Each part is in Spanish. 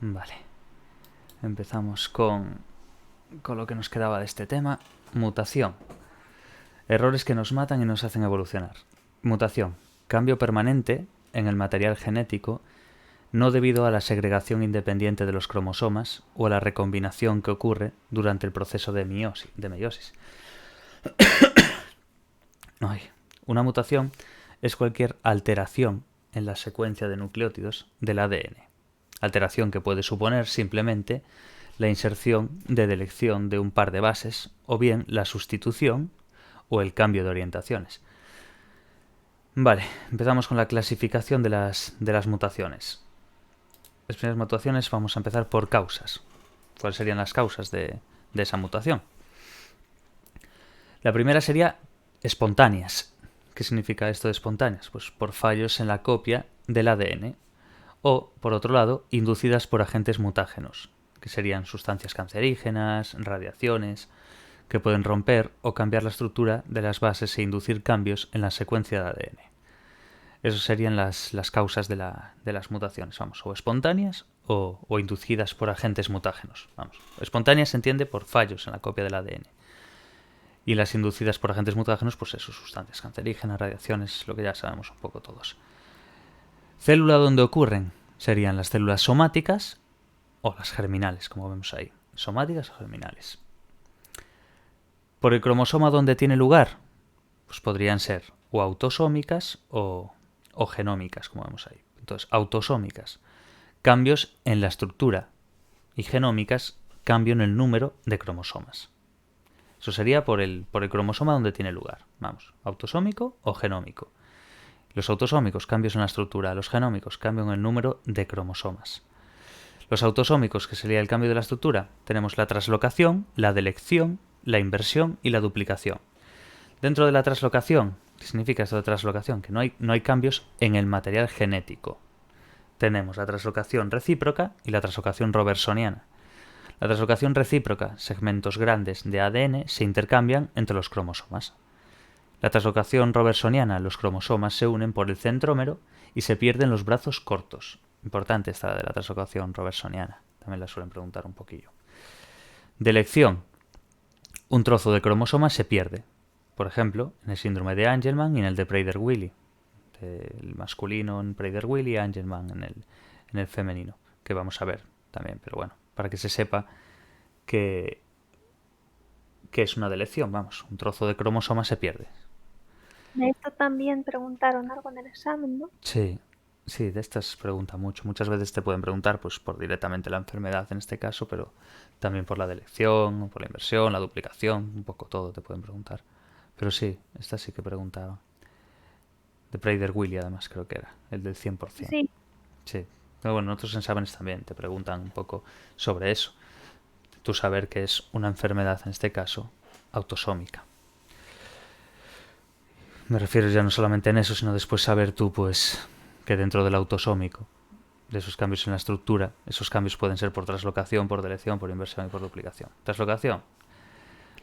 Vale. Empezamos con lo que nos quedaba de este tema. Mutación. Errores que nos matan y nos hacen evolucionar. Mutación. Cambio permanente en el material genético no debido a la segregación independiente de los cromosomas o a la recombinación que ocurre durante el proceso de meiosis. Una mutación es cualquier alteración en la secuencia de nucleótidos del ADN. Alteración que puede suponer simplemente la inserción de delección de un par de bases o bien la sustitución o el cambio de orientaciones. Vale, empezamos con la clasificación de las mutaciones. Las primeras mutaciones vamos a empezar por causas. ¿Cuáles serían las causas de esa mutación? La primera sería espontáneas. ¿Qué significa esto de espontáneas? Pues por fallos en la copia del ADN. O, por otro lado, inducidas por agentes mutágenos, que serían sustancias cancerígenas, radiaciones, que pueden romper o cambiar la estructura de las bases e inducir cambios en la secuencia de ADN. Esas serían las causas de las mutaciones, o espontáneas o inducidas por agentes mutágenos. Espontáneas se entiende por fallos en la copia del ADN. Y las inducidas por agentes mutágenos, pues eso, sustancias cancerígenas, radiaciones, lo que ya sabemos un poco todos. Célula donde ocurren serían las células somáticas o las germinales, como vemos ahí. Somáticas o germinales. Por el cromosoma donde tiene lugar, pues podrían ser o autosómicas o genómicas, como vemos ahí. Entonces, autosómicas, cambios en la estructura, y genómicas, cambio en el número de cromosomas. Eso sería por el cromosoma donde tiene lugar. Autosómico o genómico. Los autosómicos, cambios en la estructura. Los genómicos, cambio en el número de cromosomas. Los autosómicos, que sería el cambio de la estructura, tenemos la translocación, la delección, la inversión y la duplicación. Dentro de la translocación, ¿qué significa esto de translocación? Que no hay cambios en el material genético. Tenemos la translocación recíproca y la translocación robertsoniana. La translocación recíproca, segmentos grandes de ADN se intercambian entre los cromosomas. La translocación robertsoniana, los cromosomas se unen por el centrómero y se pierden los brazos cortos. Importante esta de la translocación robertsoniana. También la suelen preguntar un poquillo. Delección. Un trozo de cromosoma se pierde. Por ejemplo, en el síndrome de Angelman y en el de Prader-Willi. El masculino en Prader-Willi y Angelman en el femenino. Que vamos a ver también, pero bueno, para que se sepa que es una delección, un trozo de cromosoma se pierde. De esto también preguntaron algo en el examen, ¿no? Sí, de estas pregunta mucho. Muchas veces te pueden preguntar pues por directamente la enfermedad en este caso, pero también por la delección, por la inversión, la duplicación, un poco todo te pueden preguntar. Pero sí, esta sí que preguntaba. De Prader-Willi además creo que era, el del 100%. Sí. Sí. Pero bueno, en otros exámenes también te preguntan un poco sobre eso. Tú saber que es una enfermedad, en este caso, autosómica. Me refiero ya no solamente en eso, sino después saber tú, pues, que dentro del autosómico, de esos cambios en la estructura, esos cambios pueden ser por translocación, por delección, por inversión y por duplicación. Translocación.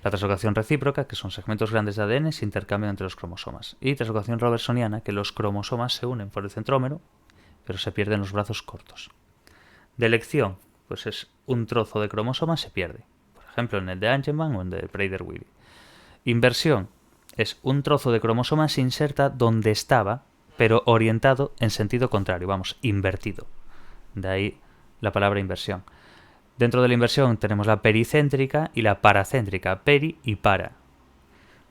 La translocación recíproca, que son segmentos grandes de ADN, se intercambian entre los cromosomas. Y translocación robertsoniana, que los cromosomas se unen por el centrómero, pero se pierden los brazos cortos. Delección, pues es un trozo de cromosoma se pierde. Por ejemplo, en el de Angelman o en el de Prader-Willi. Inversión es un trozo de cromosoma se inserta donde estaba, pero orientado en sentido contrario, invertido. De ahí la palabra inversión. Dentro de la inversión tenemos la pericéntrica y la paracéntrica, peri y para.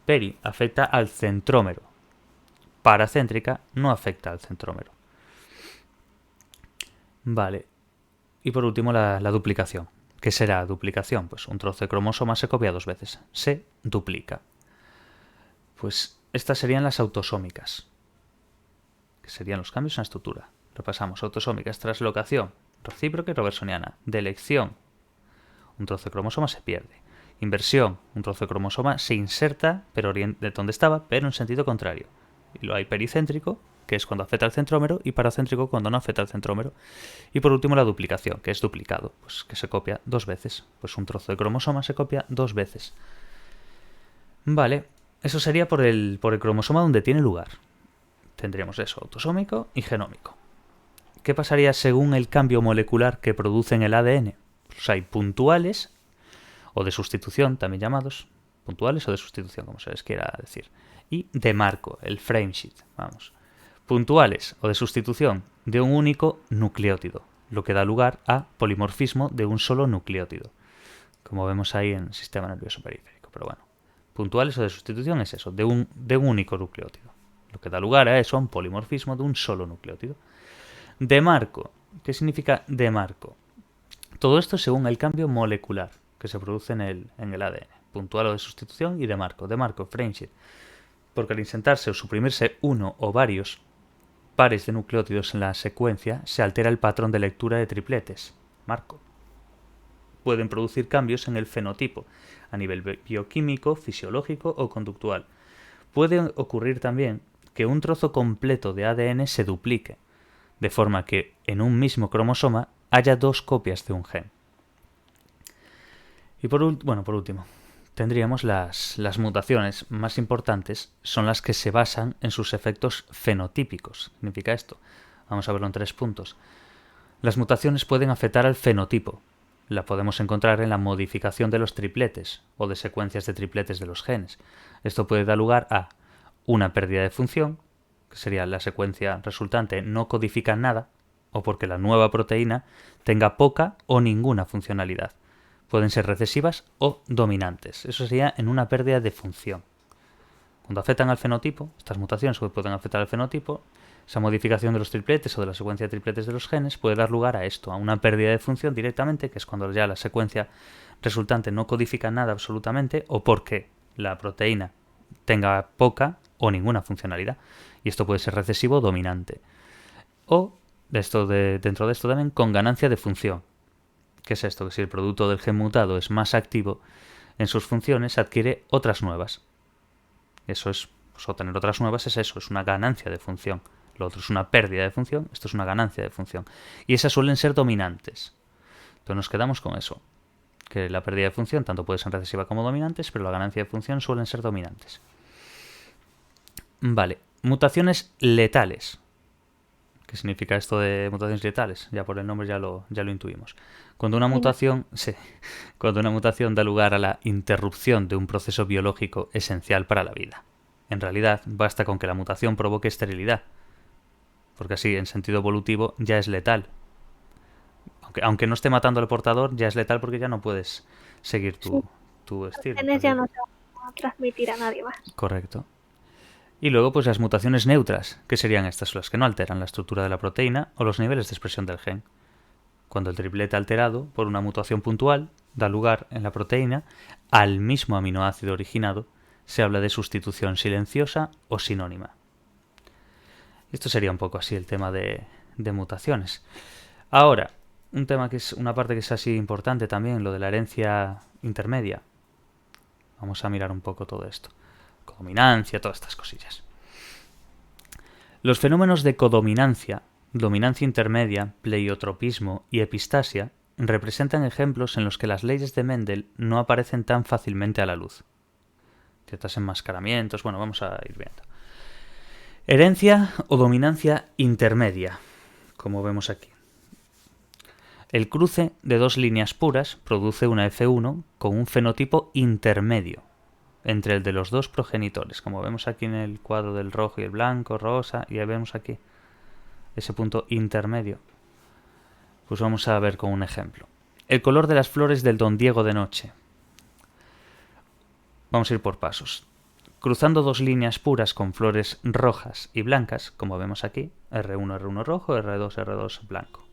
Peri afecta al centrómero. Paracéntrica no afecta al centrómero. Vale. Y por último la duplicación. ¿Qué será duplicación? Pues un trozo de cromosoma se copia 2 veces. Se duplica. Pues estas serían las autosómicas, que serían los cambios en la estructura. Repasamos. Autosómicas, translocación, recíproca y robertsoniana. Delección, un trozo de cromosoma se pierde. Inversión, un trozo de cromosoma se inserta pero de donde estaba, pero en sentido contrario. Y lo hay pericéntrico, que es cuando afecta al centrómero, y paracéntrico cuando no afecta al centrómero. Y por último la duplicación, que es duplicado, pues que se copia 2 veces. Pues un trozo de cromosoma se copia 2 veces. Vale, eso sería por el cromosoma donde tiene lugar. Tendríamos eso, autosómico y genómico. ¿qué pasaría según el cambio molecular que produce en el ADN? Pues hay puntuales o de sustitución, también llamados, puntuales o de sustitución, como se les quiera decir, y de marco, el frameshift, vamos. Puntuales o de sustitución de un único nucleótido, lo que da lugar a polimorfismo de un solo nucleótido, como vemos ahí en el sistema nervioso periférico. Pero bueno, puntuales o de sustitución es eso, de un único nucleótido, lo que da lugar a eso, a un polimorfismo de un solo nucleótido. De marco, ¿qué significa de marco? Todo esto según el cambio molecular que se produce en el ADN, puntual o de sustitución y de marco, frameshift, porque al insertarse o suprimirse uno o varios pares de nucleótidos en la secuencia se altera el patrón de lectura de tripletes, marco. Pueden producir cambios en el fenotipo, a nivel bioquímico, fisiológico o conductual. Puede ocurrir también que un trozo completo de ADN se duplique, de forma que en un mismo cromosoma haya dos copias de un gen. Y por último, tendríamos las mutaciones más importantes, son las que se basan en sus efectos fenotípicos. ¿Qué significa esto? Vamos a verlo en 3 puntos. Las mutaciones pueden afectar al fenotipo. La podemos encontrar en la modificación de los tripletes o de secuencias de tripletes de los genes. Esto puede dar lugar a una pérdida de función, que sería la secuencia resultante no codifica nada, o porque la nueva proteína tenga poca o ninguna funcionalidad. Pueden ser recesivas o dominantes. Eso sería en una pérdida de función. Cuando afectan al fenotipo, estas mutaciones pueden afectar al fenotipo, esa modificación de los tripletes o de la secuencia de tripletes de los genes puede dar lugar a esto, a una pérdida de función directamente, que es cuando ya la secuencia resultante no codifica nada absolutamente, o porque la proteína tenga poca o ninguna funcionalidad. Y esto puede ser recesivo o dominante. O, dentro de esto también, con ganancia de función. ¿Qué es esto? Que si el producto del gen mutado es más activo en sus funciones, adquiere otras nuevas. Eso es, pues, obtener otras nuevas es eso, es una ganancia de función. Lo otro es una pérdida de función, esto es una ganancia de función. Y esas suelen ser dominantes. Entonces nos quedamos con eso, que la pérdida de función tanto puede ser recesiva como dominantes, pero la ganancia de función suelen ser dominantes. Vale, mutaciones letales. ¿Qué significa esto de mutaciones letales? Ya por el nombre ya lo intuimos. Cuando una mutación da lugar a la interrupción de un proceso biológico esencial para la vida. En realidad, basta con que la mutación provoque esterilidad, porque así, en sentido evolutivo, ya es letal. Aunque no esté matando al portador, ya es letal porque ya no puedes seguir tu estilo. Los genes ya no se van a transmitir a nadie más. Correcto. Y luego, pues las mutaciones neutras, que serían estas, las que no alteran la estructura de la proteína o los niveles de expresión del gen. Cuando el triplete alterado por una mutación puntual da lugar en la proteína al mismo aminoácido originado, se habla de sustitución silenciosa o sinónima. Esto sería un poco así el tema de mutaciones. Ahora, un tema que es una parte que es así importante también, lo de la herencia intermedia. Vamos a mirar un poco todo esto. Codominancia, todas estas cosillas. Los fenómenos de codominancia, dominancia intermedia, pleiotropismo y epistasia representan ejemplos en los que las leyes de Mendel no aparecen tan fácilmente a la luz. Ciertos enmascaramientos, bueno, vamos a ir viendo. Herencia o dominancia intermedia, como vemos aquí. El cruce de dos líneas puras produce una F1 con un fenotipo intermedio entre el de los dos progenitores, como vemos aquí en el cuadro del rojo y el blanco, rosa, y ahí vemos aquí ese punto intermedio. Pues vamos a ver con un ejemplo. El color de las flores del Don Diego de noche. Vamos a ir por pasos. Cruzando dos líneas puras con flores rojas y blancas, como vemos aquí, R1, R1 rojo, R2, R2 blanco.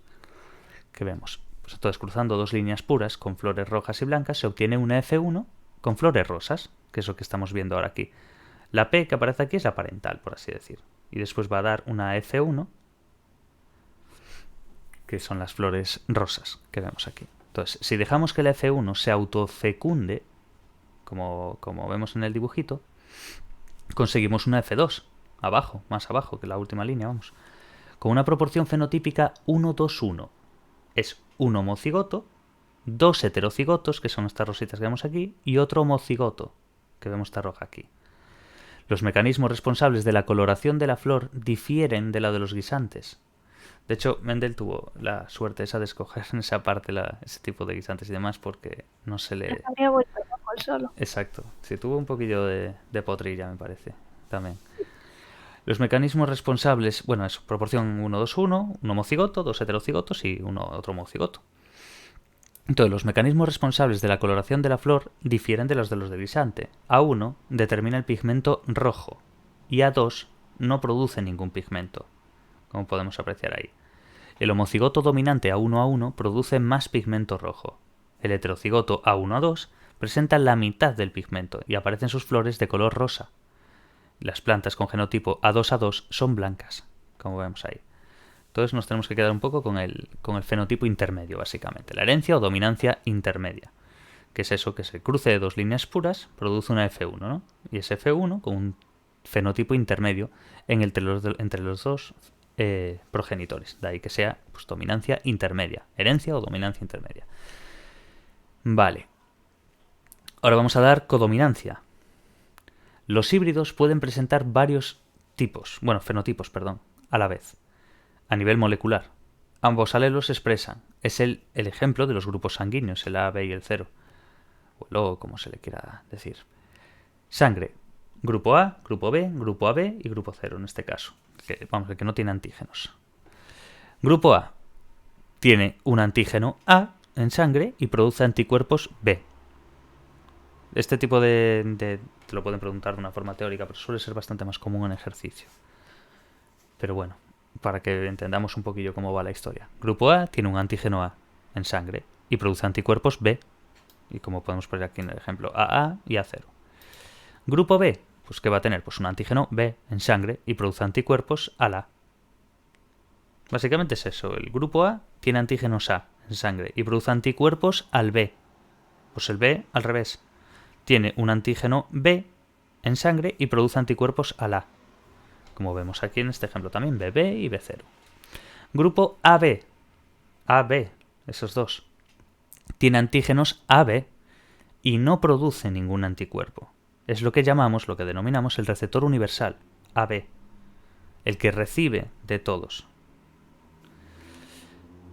¿Qué vemos? Pues entonces, cruzando dos líneas puras con flores rojas y blancas, se obtiene una F1 con flores rosas, que es lo que estamos viendo ahora aquí. La P que aparece aquí es la parental, por así decir. Y después va a dar una F1, que son las flores rosas que vemos aquí. Entonces, si dejamos que la F1 se autofecunde, como vemos en el dibujito, conseguimos una F2, abajo, más abajo que la última línea, vamos. Con una proporción fenotípica 1-2-1. Es un homocigoto, dos heterocigotos, que son estas rositas que vemos aquí, y otro homocigoto, que vemos esta roja aquí. Los mecanismos responsables de la coloración de la flor difieren de la de los guisantes. De hecho, Mendel tuvo la suerte esa de escoger en esa parte ese tipo de guisantes y demás porque no se le... Se habría vuelto loco él solo. Exacto. Sí, tuvo un poquillo de potrilla, me parece, también. Los mecanismos responsables, bueno, es proporción 1-2-1, un homocigoto, 2 heterocigotos y otro homocigoto. Entonces, los mecanismos responsables de la coloración de la flor difieren de los del guisante. A1 determina el pigmento rojo y A2 no produce ningún pigmento, como podemos apreciar ahí. El homocigoto dominante A1-A1 produce más pigmento rojo. El heterocigoto A1-A2 presenta la mitad del pigmento y aparecen sus flores de color rosa. Las plantas con genotipo A2-A2 son blancas, como vemos ahí. Entonces nos tenemos que quedar un poco con el fenotipo intermedio, básicamente. La herencia o dominancia intermedia. Que es eso, que es el cruce de dos líneas puras produce una F1, ¿no? Y ese F1 con un fenotipo intermedio entre los dos progenitores. De ahí que sea pues, dominancia intermedia. Herencia o dominancia intermedia. Vale. Ahora vamos a dar codominancia. Los híbridos pueden presentar varios fenotipos, a la vez, a nivel molecular. Ambos alelos se expresan. Es el ejemplo de los grupos sanguíneos, el A, B y el 0. O el O, como se le quiera decir. Sangre. Grupo A, grupo B, grupo AB y grupo 0 en este caso. El que no tiene antígenos. Grupo A tiene un antígeno A en sangre y produce anticuerpos B. Este tipo te lo pueden preguntar de una forma teórica, pero suele ser bastante más común en ejercicio. Pero bueno, para que entendamos un poquillo cómo va la historia. Grupo A tiene un antígeno A en sangre y produce anticuerpos B. Y como podemos poner aquí en el ejemplo, AA y A0. Grupo B, pues ¿qué va a tener? Pues un antígeno B en sangre y produce anticuerpos al A. Básicamente es eso. El grupo A tiene antígenos A en sangre y produce anticuerpos al B. Pues el B al revés. Tiene un antígeno B en sangre y produce anticuerpos al A. Como vemos aquí en este ejemplo también, BB y B0. Grupo AB. AB, esos dos. Tiene antígenos AB y no produce ningún anticuerpo. Es lo que denominamos el receptor universal, AB. El que recibe de todos.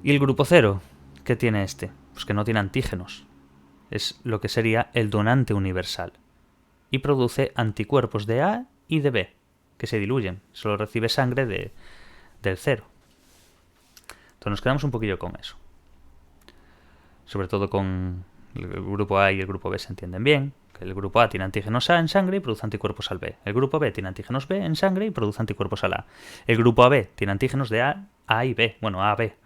¿Y el grupo 0? ¿Qué tiene este? Pues que no tiene antígenos. Es lo que sería el donante universal. Y produce anticuerpos de A y de B, que se diluyen. Solo recibe sangre del 0. Entonces nos quedamos un poquillo con eso. Sobre todo con el grupo A y el grupo B se entienden bien. Que el grupo A tiene antígenos A en sangre y produce anticuerpos al B. El grupo B tiene antígenos B en sangre y produce anticuerpos al A. El grupo AB tiene antígenos de A y B. Bueno, A, B.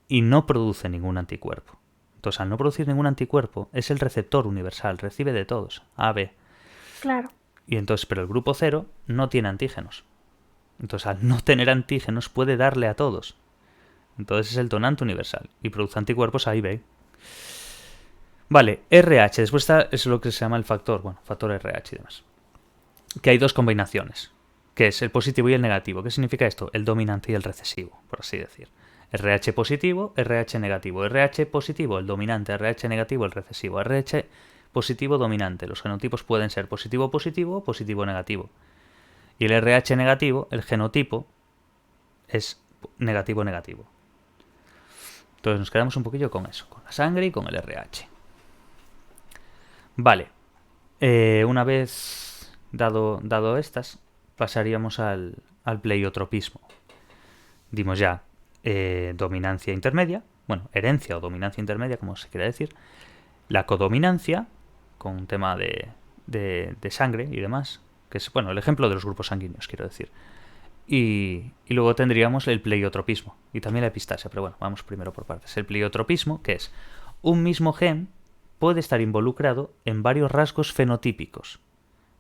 Y no produce ningún anticuerpo. Entonces, al no producir ningún anticuerpo, es el receptor universal, recibe de todos, A, B. Claro. Y entonces, pero el grupo 0 no tiene antígenos. Entonces, al no tener antígenos, puede darle a todos. Entonces es el donante universal y produce anticuerpos A y B. Vale, RH, después está es lo que se llama el factor RH y demás. Que hay dos combinaciones, que es el positivo y el negativo. ¿Qué significa esto? El dominante y el recesivo, por así decir. RH positivo, RH negativo. RH positivo, el dominante. RH negativo, el recesivo. RH positivo, dominante. Los genotipos pueden ser positivo-positivo o positivo-negativo. Y el RH negativo, el genotipo, es negativo-negativo. Entonces nos quedamos un poquillo con eso, con la sangre y con el RH. Vale. Una vez dado estas, pasaríamos al pleiotropismo. Dimos ya dominancia intermedia, herencia o dominancia intermedia, como se quiera decir, la codominancia, con un tema de sangre y demás, que es el ejemplo de los grupos sanguíneos, quiero decir. Y luego tendríamos el pleiotropismo y también la epistasia, pero vamos primero por partes. El pleiotropismo, que es un mismo gen, puede estar involucrado en varios rasgos fenotípicos.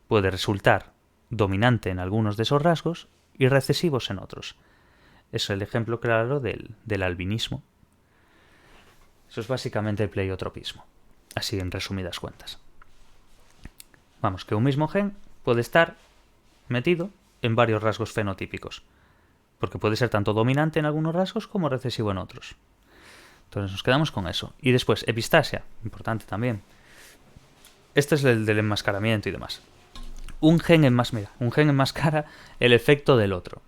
Puede resultar dominante en algunos de esos rasgos y recesivos en otros. Es el ejemplo claro del albinismo. Eso es básicamente el pleiotropismo, así en resumidas cuentas. Vamos, que un mismo gen puede estar metido en varios rasgos fenotípicos, porque puede ser tanto dominante en algunos rasgos como recesivo en otros. Entonces nos quedamos con eso. Y después, epistasia, importante también. Este es el del enmascaramiento y demás. Un gen enmascara el efecto del otro.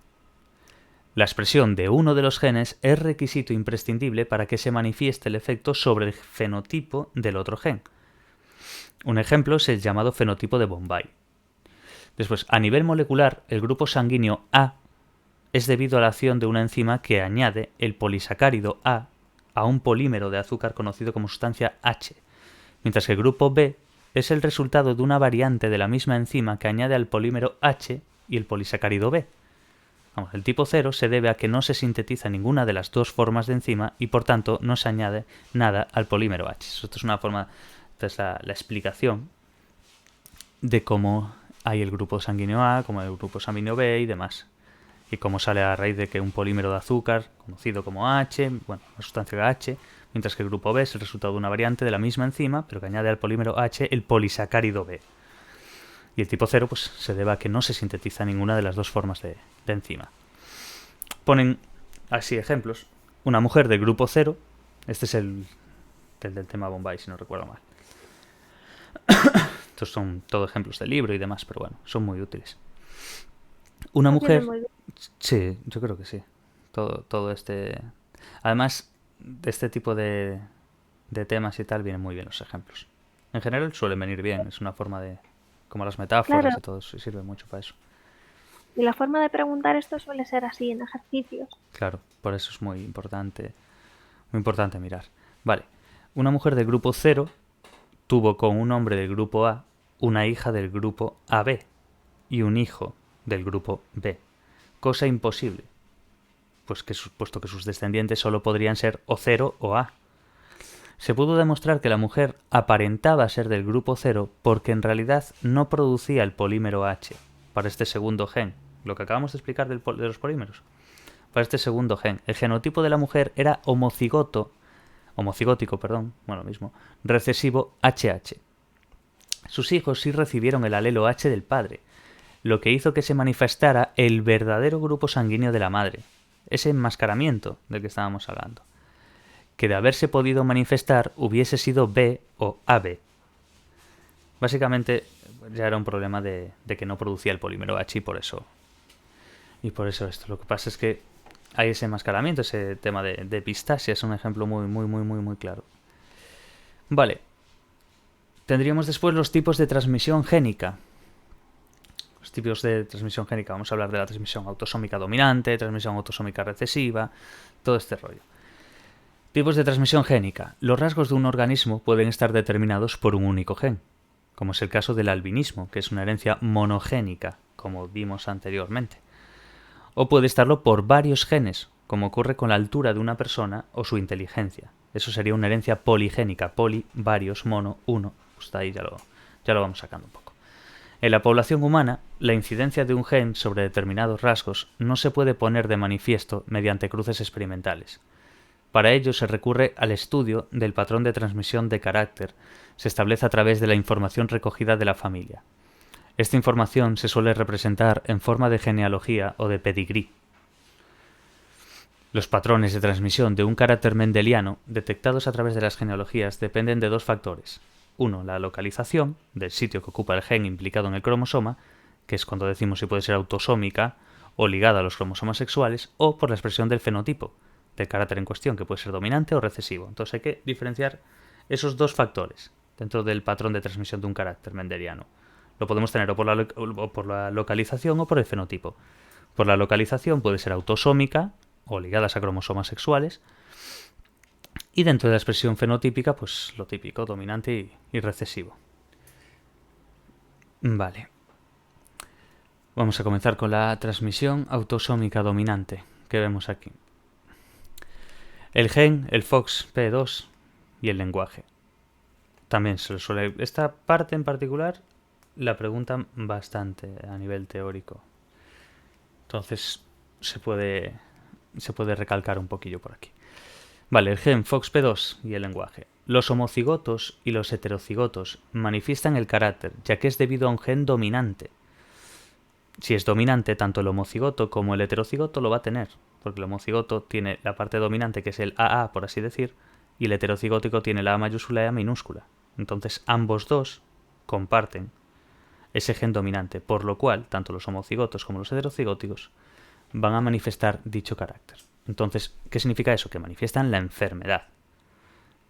La expresión de uno de los genes es requisito imprescindible para que se manifieste el efecto sobre el fenotipo del otro gen. Un ejemplo es el llamado fenotipo de Bombay. Después, a nivel molecular, el grupo sanguíneo A es debido a la acción de una enzima que añade el polisacárido a un polímero de azúcar conocido como sustancia H, mientras que el grupo B es el resultado de una variante de la misma enzima que añade al polímero H y el polisacárido B. Vamos, el tipo 0 se debe a que no se sintetiza ninguna de las dos formas de enzima y por tanto no se añade nada al polímero H. Esto es una forma, esta es la explicación de cómo hay el grupo sanguíneo A, como el grupo sanguíneo B y demás. Y cómo sale a raíz de que un polímero de azúcar, conocido como H, bueno, la sustancia H, mientras que el grupo B es el resultado de una variante de la misma enzima, pero que añade al polímero H el polisacárido B. Y el tipo 0 pues, se debe a que no se sintetiza ninguna de las dos formas de enzima. Ponen así ejemplos. Una mujer del grupo 0, este es el del tema Bombay, si no recuerdo mal. Estos son todos ejemplos de libro y demás, pero bueno, son muy útiles. Una mujer... Sí, yo creo que sí. Todo este... Además, de este tipo de temas y tal, vienen muy bien los ejemplos. En general suelen venir bien, es una forma de... Como las metáforas Claro. y todo eso, sirve mucho para eso. Y la forma de preguntar esto suele ser así, en ejercicios. Claro, por eso es muy importante mirar. Vale, una mujer del grupo 0 tuvo con un hombre del grupo A una hija del grupo AB y un hijo del grupo B. Cosa imposible, puesto que sus descendientes solo podrían ser o 0 o A. Se pudo demostrar que la mujer aparentaba ser del grupo 0 porque en realidad no producía el polímero H para este segundo gen, lo que acabamos de explicar de los polímeros. Para este segundo gen, el genotipo de la mujer era homocigótico, lo mismo, recesivo HH. Sus hijos sí recibieron el alelo H del padre, lo que hizo que se manifestara el verdadero grupo sanguíneo de la madre, ese enmascaramiento del que estábamos hablando, que de haberse podido manifestar hubiese sido B o AB. Básicamente ya era un problema de que no producía el polímero H y por eso esto. Lo que pasa es que hay ese enmascaramiento, ese tema de epistasia, es un ejemplo muy claro. Vale. Tendríamos después los tipos de transmisión génica. Los tipos de transmisión génica, vamos a hablar de la transmisión autosómica dominante, transmisión autosómica recesiva, todo este rollo. Tipos de transmisión génica. Los rasgos de un organismo pueden estar determinados por un único gen, como es el caso del albinismo, que es una herencia monogénica, como vimos anteriormente. O puede estarlo por varios genes, como ocurre con la altura de una persona o su inteligencia. Eso sería una herencia poligénica, poli, varios, mono, uno. Pues ahí ya lo vamos sacando un poco. En la población humana, la incidencia de un gen sobre determinados rasgos no se puede poner de manifiesto mediante cruces experimentales. Para ello se recurre al estudio del patrón de transmisión de carácter. Se establece a través de la información recogida de la familia. Esta información se suele representar en forma de genealogía o de pedigrí. Los patrones de transmisión de un carácter mendeliano detectados a través de las genealogías dependen de dos factores. Uno, la localización del sitio que ocupa el gen implicado en el cromosoma, que es cuando decimos si puede ser autosómica o ligada a los cromosomas sexuales, o por la expresión del fenotipo, del carácter en cuestión, que puede ser dominante o recesivo. Entonces hay que diferenciar esos dos factores dentro del patrón de transmisión de un carácter mendeliano. Lo podemos tener o por la localización o por el fenotipo. Por la localización puede ser autosómica o ligadas a cromosomas sexuales. Y dentro de la expresión fenotípica, pues lo típico, dominante y recesivo. Vale. Vamos a comenzar con la transmisión autosómica dominante que vemos aquí. El gen, el FOXP2 y el lenguaje. También se suele... Esta parte en particular la preguntan bastante a nivel teórico. Entonces se puede recalcar un poquillo por aquí. Vale, el gen FOXP2 y el lenguaje. Los homocigotos y los heterocigotos manifiestan el carácter, ya que es debido a un gen dominante. Si es dominante, tanto el homocigoto como el heterocigoto lo va a tener, porque el homocigoto tiene la parte dominante, que es el AA, por así decir, y el heterocigótico tiene la A mayúscula y A minúscula. Entonces ambos dos comparten ese gen dominante, por lo cual tanto los homocigotos como los heterocigóticos van a manifestar dicho carácter. Entonces, ¿qué significa eso? Que manifiestan la enfermedad.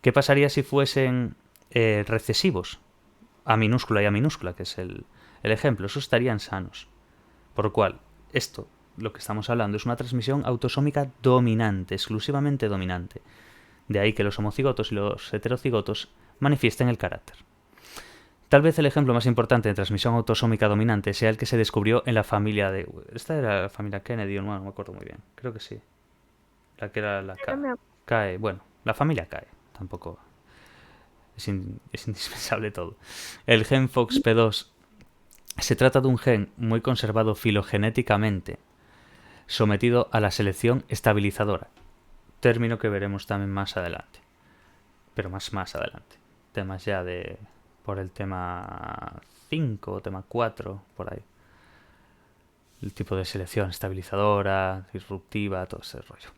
¿Qué pasaría si fuesen recesivos? A minúscula y A minúscula, que es el ejemplo. Esos estarían sanos. Por lo cual, esto, lo que estamos hablando, es una transmisión autosómica dominante, exclusivamente dominante. De ahí que los homocigotos y los heterocigotos manifiesten el carácter. Tal vez el ejemplo más importante de transmisión autosómica dominante sea el que se descubrió en la familia de... Esta era la familia Kennedy, no me acuerdo muy bien. Creo que sí. La que era la CAE. Bueno, la familia CAE. Tampoco es indispensable todo. El gen FOXP2 se trata de un gen muy conservado filogenéticamente, sometido a la selección estabilizadora. Término que veremos también más adelante. Pero más adelante. Temas ya de... por el tema 5 o tema 4, por ahí. El tipo de selección estabilizadora, disruptiva, todo ese rollo.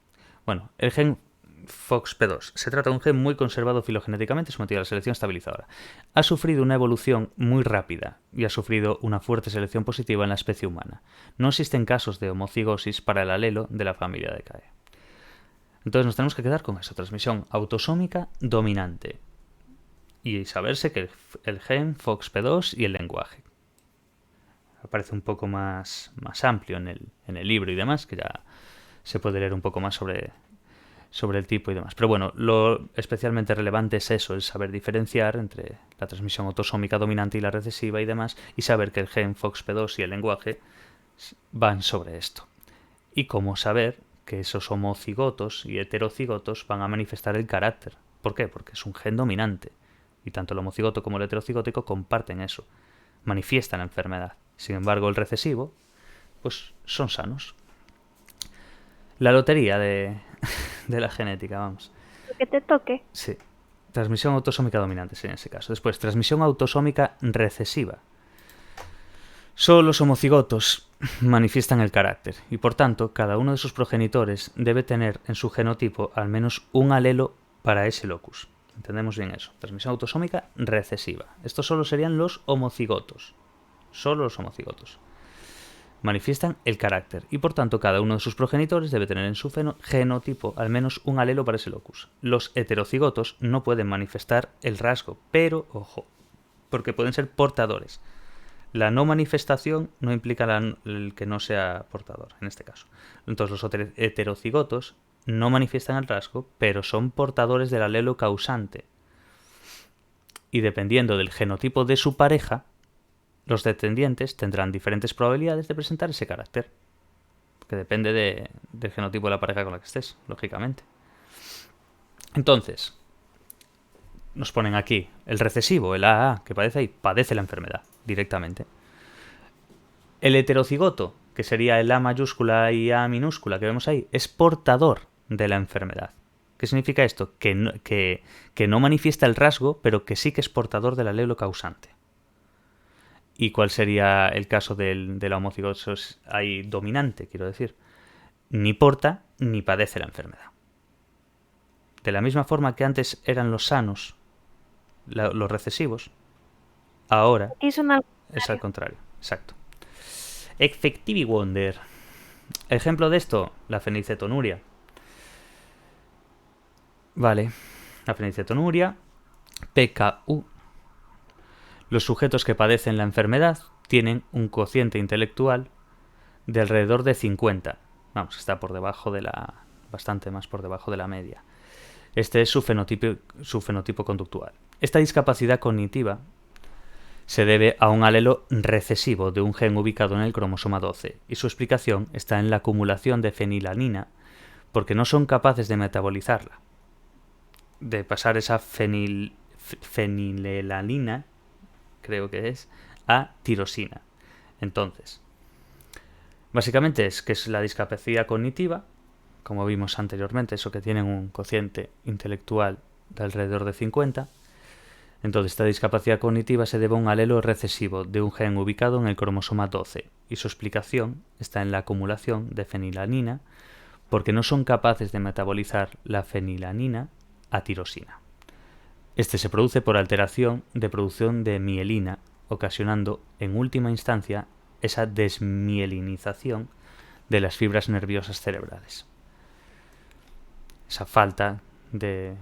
Bueno, el gen FOXP2 se trata de un gen muy conservado filogenéticamente sometido a la selección estabilizadora. Ha sufrido una evolución muy rápida y ha sufrido una fuerte selección positiva en la especie humana. No existen casos de homocigosis para el alelo de la familia de CAE. Entonces nos tenemos que quedar con eso, transmisión autosómica dominante. Y saberse que el gen FOXP2 y el lenguaje. Aparece un poco más amplio en el libro y demás, que ya se puede leer un poco más sobre el tipo y demás. Pero bueno, lo especialmente relevante es eso, el saber diferenciar entre la transmisión autosómica dominante y la recesiva y demás, y saber que el gen FOXP2 y el lenguaje van sobre esto. Y cómo saber que esos homocigotos y heterocigotos van a manifestar el carácter. ¿Por qué? Porque es un gen dominante. Y tanto el homocigoto como el heterocigótico comparten eso. Manifiestan la enfermedad. Sin embargo, el recesivo, pues son sanos. La lotería de la genética, vamos. Lo que te toque. Sí. Transmisión autosómica dominante sería en ese caso. Después, transmisión autosómica recesiva. Solo los homocigotos manifiestan el carácter y por tanto cada uno de sus progenitores debe tener en su genotipo al menos un alelo para ese locus. Entendemos bien eso. Transmisión autosómica recesiva. Estos solo serían los homocigotos. Solo los homocigotos. Manifiestan el carácter y por tanto cada uno de sus progenitores debe tener en su genotipo al menos un alelo para ese locus. Los heterocigotos no pueden manifestar el rasgo, pero, ojo, porque pueden ser portadores. La no manifestación no implica el que no sea portador, en este caso. Entonces los heterocigotos no manifiestan el rasgo, pero son portadores del alelo causante. Y dependiendo del genotipo de su pareja, los descendientes tendrán diferentes probabilidades de presentar ese carácter. Que depende del genotipo de la pareja con la que estés, lógicamente. Entonces, nos ponen aquí el recesivo, el AA, que padece ahí, padece la enfermedad directamente. El heterocigoto, que sería el A mayúscula y A minúscula que vemos ahí, es portador de la enfermedad. ¿Qué significa esto? Que no manifiesta el rasgo, pero que sí que es portador del alelo causante. ¿Y cuál sería el caso de la homocigosis ahí dominante, quiero decir? Ni porta ni padece la enfermedad. De la misma forma que antes eran los sanos, los recesivos, ahora es al contrario. Exacto. Effective Wonder. Ejemplo de esto, la fenilcetonuria. Vale, la fenilcetonuria, PKU. Los sujetos que padecen la enfermedad tienen un cociente intelectual de alrededor de 50. Vamos, está por debajo bastante más por debajo de la media. Este es su fenotipo conductual. Esta discapacidad cognitiva se debe a un alelo recesivo de un gen ubicado en el cromosoma 12 y su explicación está en la acumulación de fenilanina porque no son capaces de metabolizarla, de pasar esa fenilelanina, creo que es, a tirosina. Entonces, básicamente es que es la discapacidad cognitiva, como vimos anteriormente, eso que tienen un cociente intelectual de alrededor de 50. Entonces, esta discapacidad cognitiva se debe a un alelo recesivo de un gen ubicado en el cromosoma 12 y su explicación está en la acumulación de fenilanina porque no son capaces de metabolizar la fenilanina a tirosina. Este se produce por alteración de producción de mielina, ocasionando en última instancia esa desmielinización de las fibras nerviosas cerebrales. Esa falta de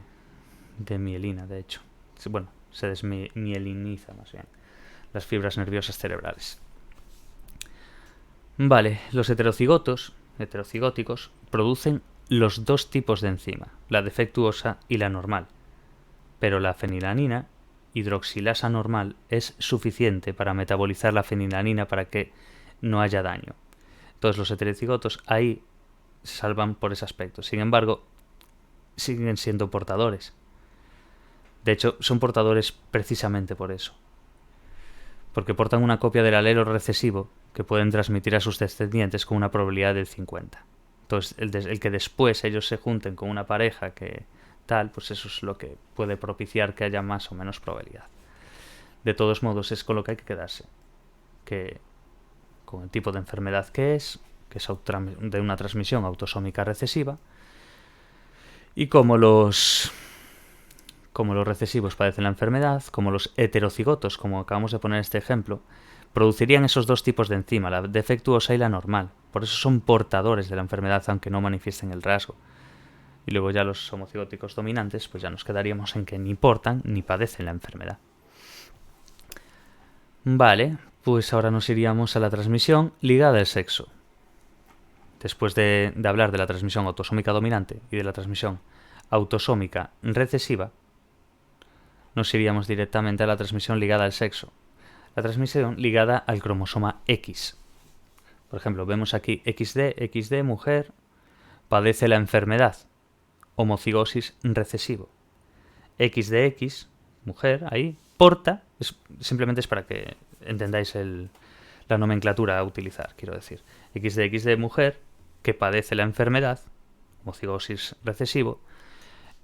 mielina, de hecho. Bueno, se desmieliniza más bien las fibras nerviosas cerebrales. Vale, los heterocigóticos, producen los dos tipos de enzima, la defectuosa y la normal. Pero la fenilanina hidroxilasa normal es suficiente para metabolizar la fenilanina para que no haya daño. Entonces los heterocigotos ahí se salvan por ese aspecto. Sin embargo, siguen siendo portadores. De hecho, son portadores precisamente por eso. Porque portan una copia del alelo recesivo que pueden transmitir a sus descendientes con una probabilidad del 50. Entonces, el que después ellos se junten con una pareja que tal, pues eso es lo que puede propiciar que haya más o menos probabilidad. De todos modos, es con lo que hay que quedarse. Que con el tipo de enfermedad que es de una transmisión autosómica recesiva, y como los recesivos padecen la enfermedad, como los heterocigotos, como acabamos de poner este ejemplo, producirían esos dos tipos de enzima, la defectuosa y la normal. Por eso son portadores de la enfermedad, aunque no manifiesten el rasgo. Y luego ya los homocigóticos dominantes, pues ya nos quedaríamos en que ni portan ni padecen la enfermedad. Vale, pues ahora nos iríamos a la transmisión ligada al sexo. Después de hablar de la transmisión autosómica dominante y de la transmisión autosómica recesiva, nos iríamos directamente a la transmisión ligada al sexo. La transmisión ligada al cromosoma X. Por ejemplo, vemos aquí XD, mujer, padece la enfermedad, homocigosis recesivo. XDX, mujer, ahí, porta, simplemente es para que entendáis la nomenclatura a utilizar, quiero decir. XD, mujer, que padece la enfermedad, homocigosis recesivo.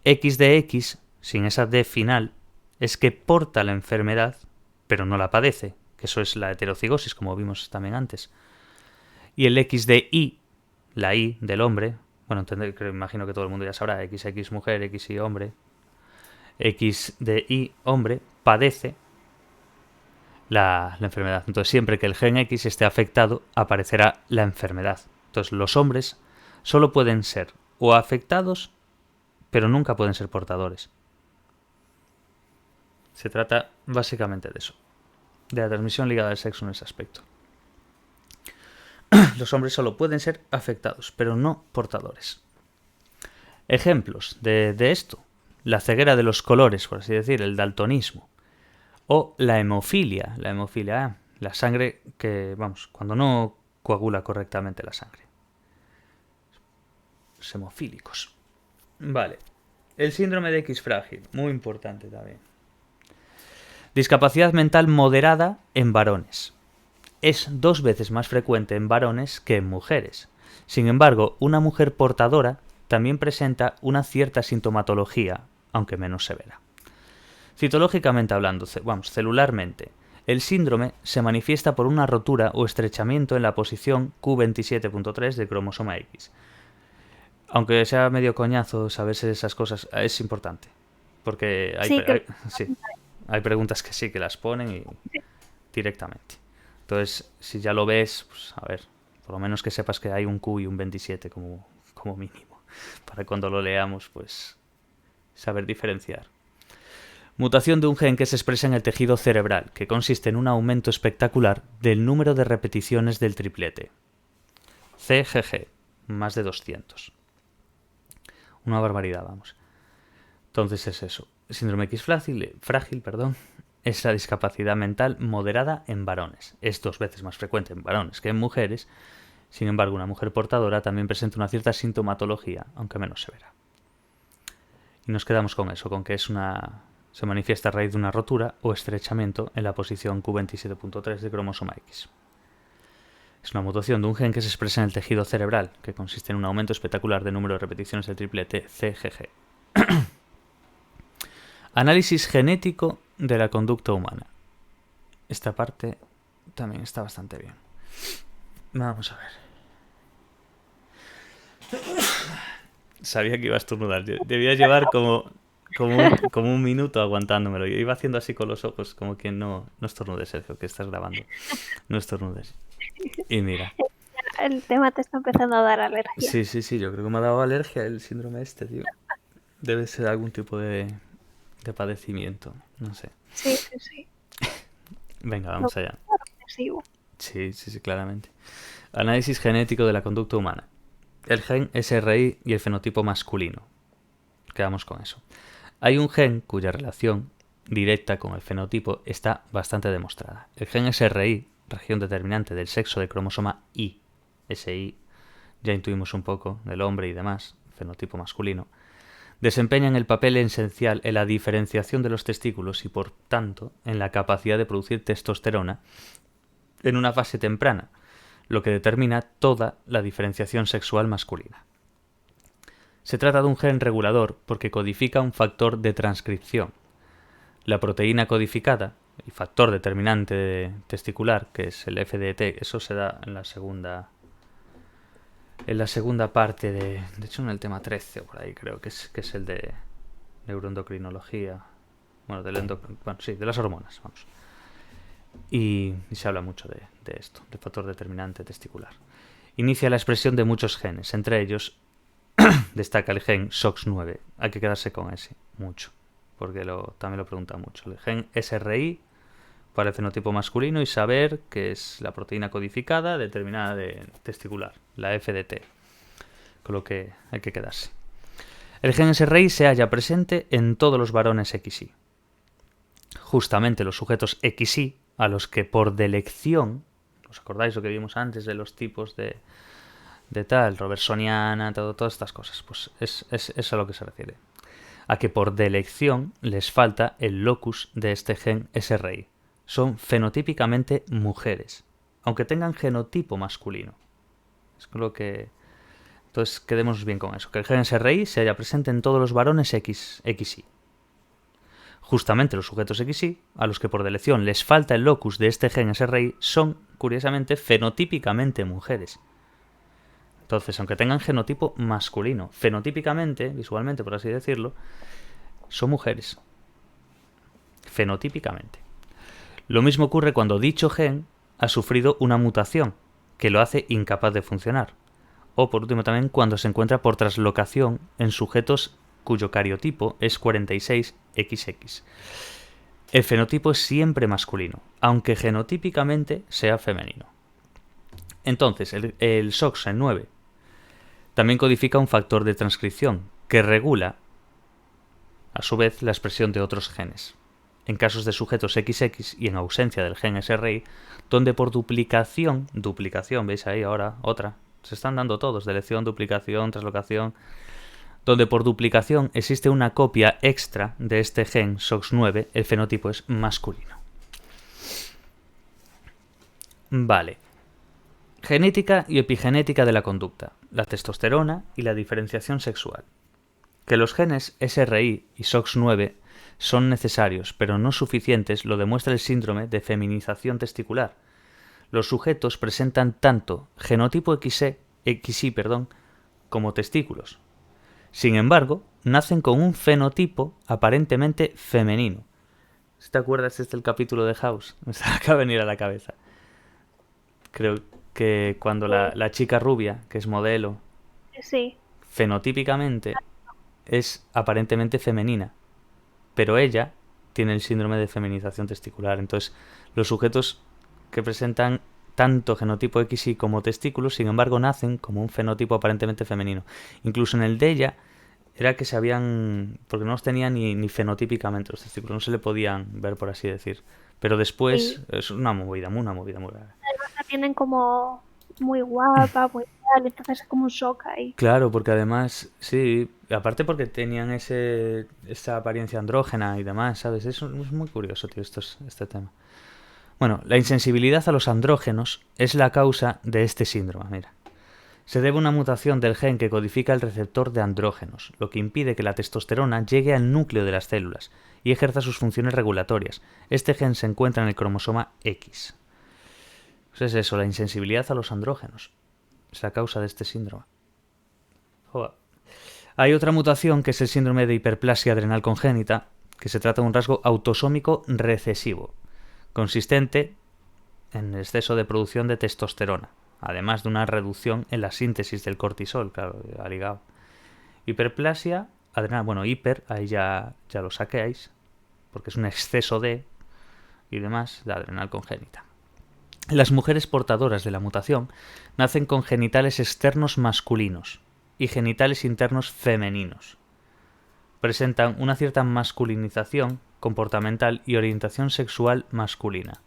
XDX, sin esa D final, es que porta la enfermedad, pero no la padece, que eso es la heterocigosis, como vimos también antes. Y el XDY, la Y del hombre, bueno, imagino que todo el mundo ya sabrá, XX mujer, XY hombre, XDY hombre, padece la enfermedad. Entonces, siempre que el gen X esté afectado, aparecerá la enfermedad. Entonces, los hombres solo pueden ser o afectados, pero nunca pueden ser portadores. Se trata básicamente de eso, de la transmisión ligada al sexo en ese aspecto. Los hombres solo pueden ser afectados, pero no portadores. Ejemplos de esto: la ceguera de los colores, por así decir, el daltonismo. O la hemofilia. La sangre que, cuando no coagula correctamente la sangre. Los hemofílicos. Vale. El síndrome de X frágil, muy importante también. Discapacidad mental moderada en varones. Es 2 veces más frecuente en varones que en mujeres. Sin embargo, una mujer portadora también presenta una cierta sintomatología, aunque menos severa. Citológicamente hablando, celularmente, el síndrome se manifiesta por una rotura o estrechamiento en la posición Q27.3 del cromosoma X. Aunque sea medio coñazo saberse esas cosas, es importante. Porque hay preguntas que sí que las ponen y directamente. Entonces, si ya lo ves, pues a ver, por lo menos que sepas que hay un Q y un 27 como mínimo. Para cuando lo leamos, pues saber diferenciar. Mutación de un gen que se expresa en el tejido cerebral, que consiste en un aumento espectacular del número de repeticiones del triplete. CGG, más de 200. Una barbaridad, vamos. Entonces es eso. Síndrome X frágil, es la discapacidad mental moderada en varones. Es 2 veces más frecuente en varones que en mujeres. Sin embargo, una mujer portadora también presenta una cierta sintomatología, aunque menos severa. Y nos quedamos con eso, con que se manifiesta a raíz de una rotura o estrechamiento en la posición Q27.3 del cromosoma X. Es una mutación de un gen que se expresa en el tejido cerebral, que consiste en un aumento espectacular del número de repeticiones del triplete CGG. Análisis genético de la conducta humana. Esta parte también está bastante bien. Vamos a ver. Sabía que iba a estornudar. Debía llevar como un minuto aguantándomelo. Yo iba haciendo así con los ojos, como que no estornudes, Sergio, que estás grabando. No estornudes. Y mira. El tema te está empezando a dar alergia. Sí, yo creo que me ha dado alergia el síndrome este, tío. Debe ser algún tipo de padecimiento, no sé. Sí. Venga, Lo vamos allá. obsesivo. Sí, claramente. Análisis genético de la conducta humana. El gen SRI y el fenotipo masculino. Quedamos con eso. Hay un gen cuya relación directa con el fenotipo está bastante demostrada. El gen SRI, región determinante del sexo del cromosoma Y, SI, ya intuimos un poco del hombre y demás, fenotipo masculino, desempeñan el papel esencial en la diferenciación de los testículos y, por tanto, en la capacidad de producir testosterona en una fase temprana, lo que determina toda la diferenciación sexual masculina. Se trata de un gen regulador porque codifica un factor de transcripción. La proteína codificada, el factor determinante testicular, que es el FDT, eso se da en la segunda parte de hecho en el tema 13 o por ahí creo que es el de neuroendocrinología, bueno, de las hormonas, vamos. Y se habla mucho de esto, del factor determinante testicular. Inicia la expresión de muchos genes, entre ellos destaca el gen SOX9. Hay que quedarse con ese, mucho, porque también lo pregunta mucho. El gen SRI para el fenotipo masculino y saber que es la proteína codificada determinada de testicular, la FDT, con lo que hay que quedarse. El gen SRI se halla presente en todos los varones XY. Justamente los sujetos XY, a los que por delección, ¿os acordáis lo que vimos antes de los tipos de tal, robertsoniana, todas estas cosas? Pues es a lo que se refiere. A que por delección les falta el locus de este gen SRI. Son fenotípicamente mujeres, aunque tengan genotipo masculino. Es lo que... Entonces quedémonos bien con eso, que el gen SRI se halla presente en todos los varones XY. Justamente los sujetos XY, a los que por delección les falta el locus de este gen SRI, son, curiosamente, fenotípicamente mujeres. Entonces, aunque tengan genotipo masculino, fenotípicamente, visualmente por así decirlo, son mujeres. Fenotípicamente. Lo mismo ocurre cuando dicho gen ha sufrido una mutación que lo hace incapaz de funcionar. O por último también cuando se encuentra por translocación en sujetos cuyo cariotipo es 46XX. El fenotipo es siempre masculino, aunque genotípicamente sea femenino. Entonces, el SOX9 también codifica un factor de transcripción que regula, a su vez, la expresión de otros genes. En casos de sujetos XX y en ausencia del gen SRI, donde por duplicación, veis ahí ahora, otra, se están dando todos, delección, duplicación, translocación, donde por duplicación existe una copia extra de este gen SOX9, el fenotipo es masculino. Vale. Genética y epigenética de la conducta, la testosterona y la diferenciación sexual. Que los genes SRI y SOX9 son necesarios, pero no suficientes, lo demuestra el síndrome de feminización testicular. Los sujetos presentan tanto genotipo XY, como testículos. Sin embargo, nacen con un fenotipo aparentemente femenino. ¿Te acuerdas del capítulo de House? Me acaba de venir a la cabeza. Creo que cuando la chica rubia, que es modelo, Sí. fenotípicamente es aparentemente femenina, pero ella tiene el síndrome de feminización testicular. Entonces, los sujetos que presentan tanto genotipo XY como testículos, sin embargo, nacen como un fenotipo aparentemente femenino. Incluso en el de ella, era que se habían... porque no los tenía ni fenotípicamente los testículos, no se le podían ver, por así decir. Pero después Sí. es una movida muy rara. Además la tienen como muy guapa, muy tal, entonces es como un shock ahí. Claro, porque además, sí, aparte porque tenían esa apariencia andrógena y demás, ¿sabes? Eso es muy curioso, tío, este tema. Bueno, la insensibilidad a los andrógenos es la causa de este síndrome, mira. Se debe a una mutación del gen que codifica el receptor de andrógenos, lo que impide que la testosterona llegue al núcleo de las células y ejerza sus funciones regulatorias. Este gen se encuentra en el cromosoma X. Pues es eso, la insensibilidad a los andrógenos. Es la causa de este síndrome. Joder. Hay otra mutación que es el síndrome de hiperplasia adrenal congénita, que se trata de un rasgo autosómico recesivo, consistente en el exceso de producción de testosterona. además de una reducción en la síntesis del cortisol, claro, ha ligado. Hiperplasia adrenal, bueno, hiper, ahí ya lo saquéis, porque es un exceso de y demás de adrenal congénita. Las mujeres portadoras de la mutación nacen con genitales externos masculinos y genitales internos femeninos. Presentan una cierta masculinización comportamental y orientación sexual masculina.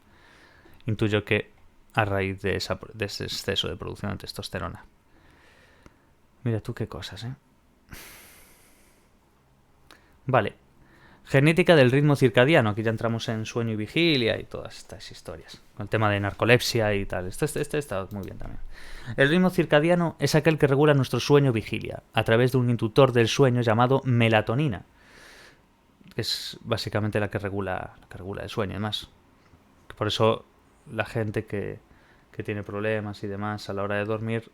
Intuyo que a raíz de ese exceso de producción de testosterona. Mira tú qué cosas, ¿eh? Vale. Genética del ritmo circadiano. Aquí ya entramos en sueño y vigilia y todas estas historias. Con el tema de narcolepsia y tal. Este está muy bien también. El ritmo circadiano es aquel que regula nuestro sueño y vigilia a través de un inductor del sueño llamado melatonina, que es básicamente la que regula el sueño. Además, por eso la gente que tiene problemas y demás a la hora de dormir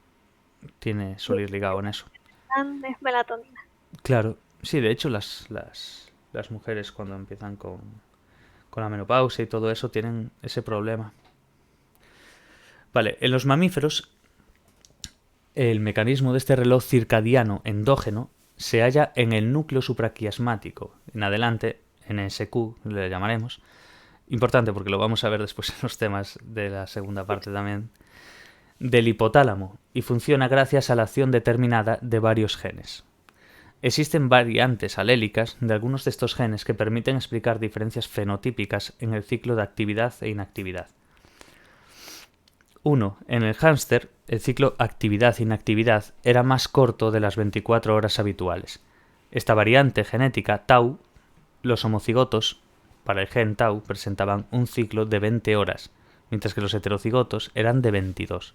suele ir ligado en eso. Es melatonina. Claro, sí, de hecho las mujeres cuando empiezan con la menopausia y todo eso tienen ese problema. Vale, en los mamíferos el mecanismo de este reloj circadiano endógeno se halla en el núcleo supraquiasmático. En adelante, NSQ le llamaremos. Importante porque lo vamos a ver después en los temas de la segunda parte también. Del hipotálamo y funciona gracias a la acción determinada de varios genes. Existen variantes alélicas de algunos de estos genes que permiten explicar diferencias fenotípicas en el ciclo de actividad e inactividad. 1. En el hámster, el ciclo actividad-inactividad era más corto de las 24 horas habituales. Esta variante genética, tau, los homocigotos, para el gen tau, presentaban un ciclo de 20 horas, mientras que los heterocigotos eran de 22.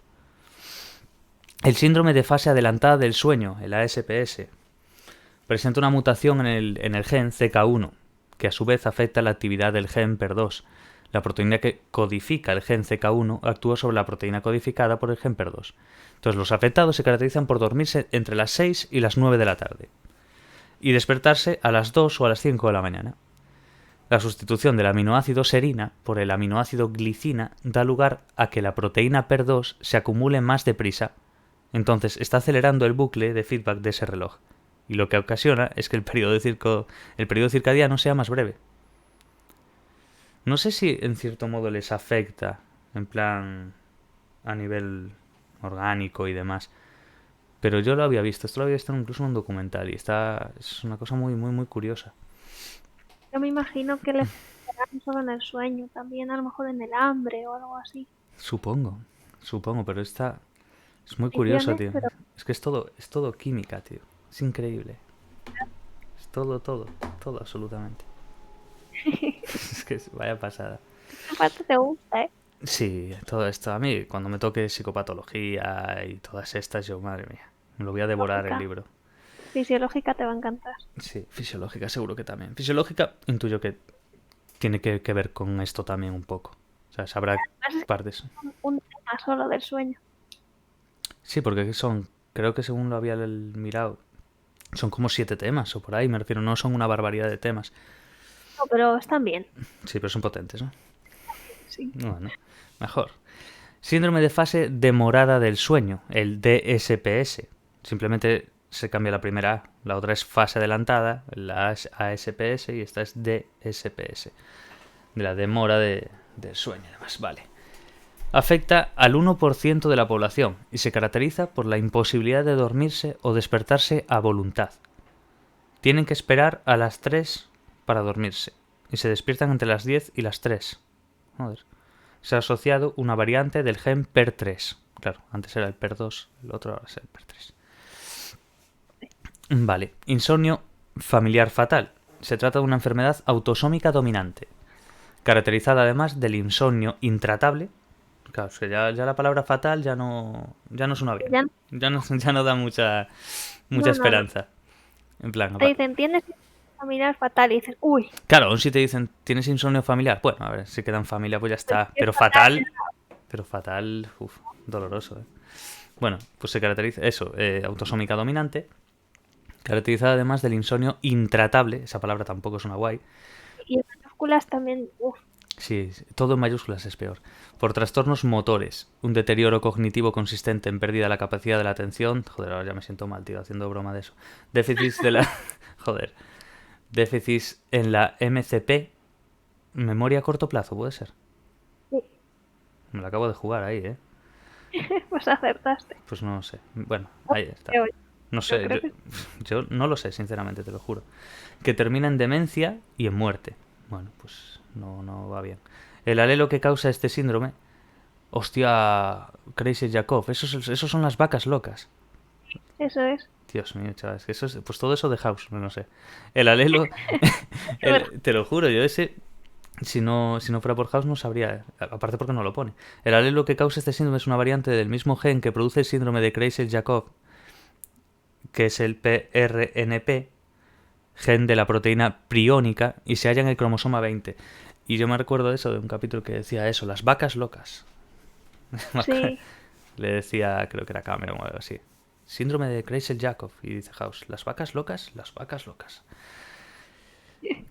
El síndrome de fase adelantada del sueño, el ASPS, presenta una mutación en el gen CK1, que a su vez afecta la actividad del gen PER2. La proteína que codifica el gen CK1 actúa sobre la proteína codificada por el gen PER2. Entonces, los afectados se caracterizan por dormirse entre las 6 y las 9 de la tarde y despertarse a las 2 o a las 5 de la mañana. La sustitución del aminoácido serina por el aminoácido glicina da lugar a que la proteína PER2 se acumule más deprisa. Entonces, está acelerando el bucle de feedback de ese reloj. Y lo que ocasiona es que el periodo circadiano sea más breve. No sé si en cierto modo les afecta, en plan a nivel orgánico y demás, pero yo lo había visto, esto lo había visto incluso en un documental y es una cosa muy, muy, muy curiosa. Yo me imagino que le afectará no solo en el sueño, también a lo mejor en el hambre o algo así. Supongo, pero es muy curiosa, tío. Pero Es que es todo química, tío. Es increíble. Es todo, absolutamente. Es que vaya pasada. esta parte te gusta, ¿eh? Sí, todo esto. A mí, cuando me toque psicopatología y todas estas, yo, madre mía, me lo voy a devorar el libro. Fisiológica te va a encantar. Sí, fisiológica seguro que también. Fisiológica intuyo que tiene que ver con esto también un poco. O sea, sabrá partes. Un tema solo del sueño. Sí, porque creo que según lo había mirado, son como 7 temas o por ahí, me refiero, no son una barbaridad de temas. No, pero están bien. Sí, pero son potentes, ¿no? Sí. Bueno, mejor. Síndrome de fase demorada del sueño, el DSPS. Simplemente se cambia la primera A. La otra es fase adelantada, la ASPS, y esta es DSPS. De la demora del sueño, además. Vale. Afecta al 1% de la población y se caracteriza por la imposibilidad de dormirse o despertarse a voluntad. Tienen que esperar a las 3 para dormirse y se despiertan entre las 10 y las 3. Joder. Se ha asociado una variante del gen PER3. Claro, antes era el PER2, el otro ahora es el PER3. Vale, insomnio familiar fatal. Se trata de una enfermedad autosómica dominante, caracterizada además del insomnio intratable. Claro, es que ya la palabra fatal ya no suena bien. Ya no da mucha esperanza. En plan, te dicen, tienes familiar fatal y dices, uy. Claro, aún si te dicen, ¿tienes insomnio familiar? Bueno, a ver, si queda en familia, pues ya está. Pero fatal, doloroso, ¿eh? Bueno, pues se caracteriza eso, autosómica dominante, caracterizada además del insomnio intratable, esa palabra tampoco es una guay. Y en mayúsculas también, Sí, todo en mayúsculas es peor. Por trastornos motores, un deterioro cognitivo consistente en pérdida de la capacidad de la atención. Joder, ahora ya me siento mal, tío, haciendo broma de eso. Déficits de la... Joder. Déficits en la MCP, memoria a corto plazo, puede ser. Sí, Me lo acabo de jugar ahí, ¿eh? pues acertaste. Pues no sé. Bueno, Oh, ahí está. creo No yo sé, creo que yo no lo sé, sinceramente, te lo juro. Que termina en demencia y en muerte. Bueno, pues no va bien. El alelo que causa este síndrome, hostia, Crazy Jacob, esos son las vacas locas. eso es. Dios mío, chaval, es que eso es, pues todo eso de House, no sé. El alelo, Bueno, te lo juro, yo ese, si no fuera por House no sabría, aparte porque no lo pone. El alelo que causa este síndrome es una variante del mismo gen que produce el síndrome de Crazy Jacob, que es el PRNP, gen de la proteína priónica, y se halla en el cromosoma 20. Y yo me recuerdo de eso, de un capítulo que decía eso, las vacas locas. sí. Le decía, creo que era Cameron o algo así. Síndrome de Kreisel-Jakob. Y dice House, las vacas locas, las vacas locas.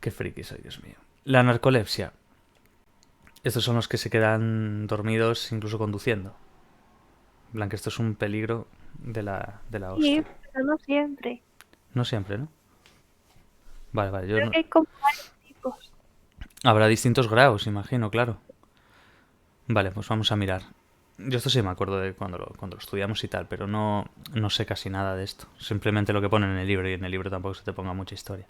Qué friki soy, Dios mío. La narcolepsia. Estos son los que se quedan dormidos incluso conduciendo. En plan que esto es un peligro de la Sí, hostia. pero no siempre. No siempre, ¿no? Vale, vale, yo Creo no... que hay como varios tipos. Habrá distintos grados, imagino, claro. Vale, pues vamos a mirar. Yo esto sí me acuerdo de cuando lo estudiamos y tal, pero no sé casi nada de esto. Simplemente lo que ponen en el libro, y en el libro tampoco se te ponga mucha historia.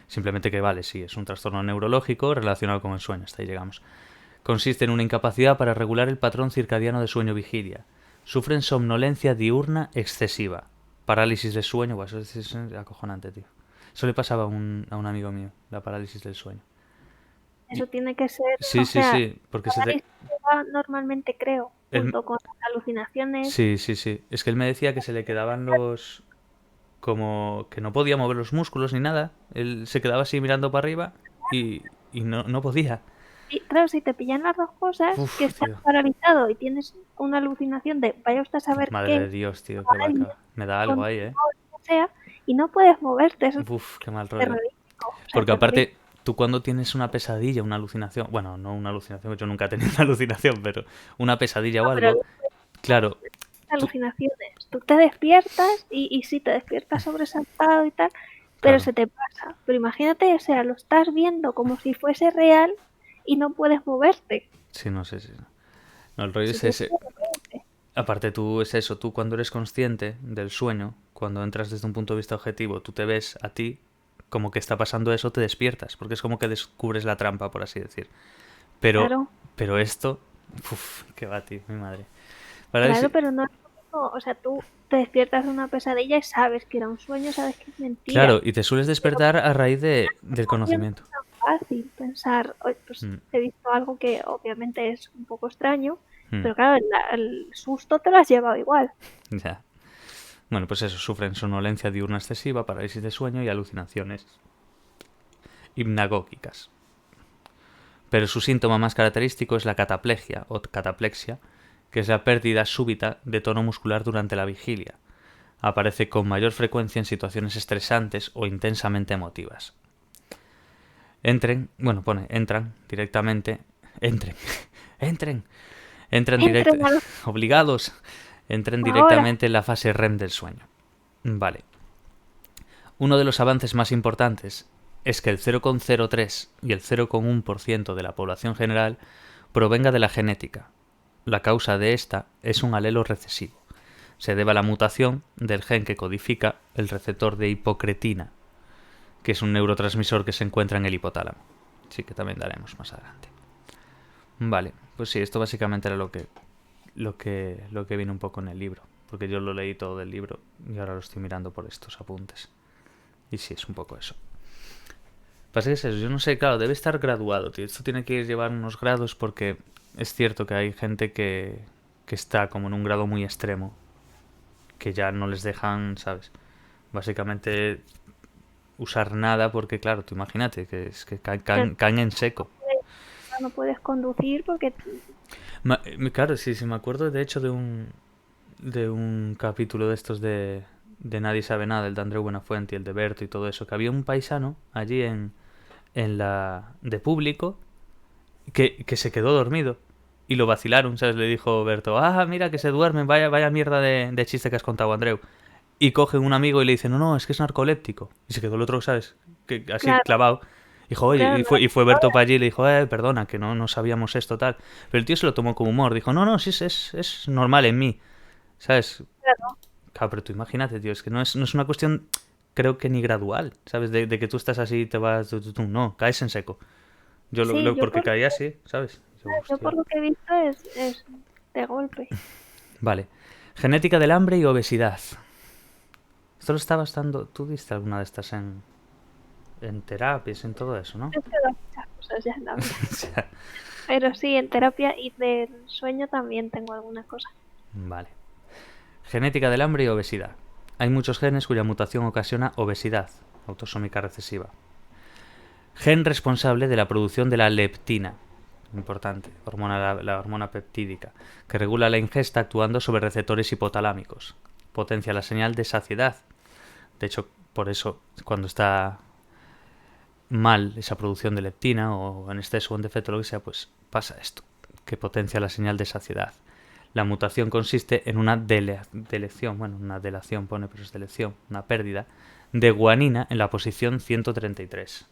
Simplemente que vale, sí, es un trastorno neurológico relacionado con el sueño, hasta ahí llegamos. Consiste en una incapacidad para regular el patrón circadiano de sueño-vigilia. Sufren somnolencia diurna excesiva. Parálisis de sueño, buah, eso es acojonante, tío. Eso le pasaba a un amigo mío, la parálisis del sueño. Eso tiene que ser, Sí, o sí, sea, sí, porque se te... parálisis se da normalmente creo, él- junto con las alucinaciones. Sí, sí, sí. Es que él me decía que se le quedaban los... Como que no podía mover los músculos ni nada. Él se quedaba así mirando para arriba y no podía. Y claro, si te pillan las dos cosas, que Uf, estás tío. paralizado y tienes una alucinación de vaya usted a saber Madre qué, de Dios, tío, qué alguien vaca. Me da algo ahí, contigo, ¿eh? lo que sea, y no puedes moverte, eso es Uf, qué mal rollo. terrorífico, o sea, Porque terrorífico. aparte, tú cuando tienes una pesadilla, una alucinación... Bueno, no una alucinación, yo nunca he tenido una alucinación, pero una pesadilla o No, pero algo... Claro, tú... alucinaciones. Tú te despiertas y sí, te despiertas sobresaltado y tal, pero Claro. se te pasa. Pero imagínate, o sea, lo estás viendo como si fuese real y no puedes moverte. Sí, no sé si... No, el rollo Eso es tiene que ese. ser horrible. Aparte tú es eso, tú cuando eres consciente del sueño, cuando entras desde un punto de vista objetivo, tú te ves a ti como que está pasando eso, te despiertas, porque es como que descubres la trampa, por así decir. Pero, Claro, pero esto, uff, qué va, tío, mi madre. claro, Parálisis, pero no es lo mismo. O sea, tú te despiertas de una pesadilla y sabes que era un sueño, sabes que es claro, mentira. y te sueles Pero despertar a raíz del no es conocimiento. tan fácil pensar, "Oye, pues Mm, he visto algo que obviamente es un poco extraño, mm, pero claro, el susto te lo has llevado igual. ya. Bueno, pues eso, sufren somnolencia diurna excesiva, parálisis de sueño y alucinaciones hipnagógicas. Pero su síntoma más característico es la cataplegia o cataplexia, que es la pérdida súbita de tono muscular durante la vigilia. Aparece con mayor frecuencia en situaciones estresantes o intensamente emotivas. Entran directamente, entren, entren, entran directamente, Entren obligados, entren ahora. directamente en la fase REM del sueño. Vale. Uno de los avances más importantes es que el 0,03 y el 0,1% de la población general provenga de la genética. La causa de esta es un alelo recesivo. Se debe a la mutación del gen que codifica el receptor de hipocretina, que es un neurotransmisor que se encuentra en el hipotálamo. Sí, que también daremos más adelante. Vale, pues sí, esto básicamente era lo que viene un poco en el libro, porque yo lo leí todo del libro y ahora lo estoy mirando por estos apuntes. Y sí, es un poco eso. Pasa que es eso, yo no sé, claro, debe estar graduado, tío. Esto tiene que llevar unos grados porque es cierto que hay gente que está como en un grado muy extremo, que ya no les dejan, ¿sabes? Básicamente usar nada porque, claro, tú imagínate que es que caen en seco. No puedes conducir porque Claro, sí, sí, me acuerdo de hecho de un capítulo de estos de Nadie sabe nada, el de Andreu Buenafuente y el de Berto y todo eso, que había un paisano allí en la de público que se quedó dormido. Y lo vacilaron, ¿sabes? Le dijo Berto, mira que se duermen, vaya mierda de chiste que has contado, Andreu. Y cogen un amigo y le dicen, no, es que es narcoléptico. Y se quedó el otro, ¿sabes? Que, así, Claro, clavado. Dijo, oye, claro, y fue Berto para allí y le dijo, perdona, que no sabíamos esto, tal. Pero el tío se lo tomó como humor. Dijo, no, sí, es normal en mí. ¿Sabes? claro. Claro, pero tú imagínate, tío, es que no es una cuestión, creo que ni gradual, ¿sabes? De que tú estás así y te vas, no, caes en seco. Yo Sí, porque caí así, ¿sabes? Yo, yo hostia. por lo que he visto es de golpe. Vale. Genética del hambre y obesidad. Esto lo estabas dando, tú diste alguna de estas en terapias, en todo eso, ¿no? He estudiado muchas cosas ya en la vida. O sea, Pero sí, en terapia y del sueño también tengo alguna cosa. vale. Genética del hambre y obesidad. Hay muchos genes cuya mutación ocasiona obesidad, autosómica recesiva. Gen responsable de la producción de la leptina, importante, la hormona peptídica, que regula la ingesta actuando sobre receptores hipotalámicos. Potencia la señal de saciedad. De hecho, por eso, cuando está mal esa producción de leptina, o en exceso o en defecto, lo que sea, pues pasa esto, que potencia la señal de saciedad. La mutación consiste en una deleción, una delación pone, pero es deleción, una pérdida, de guanina en la posición 133.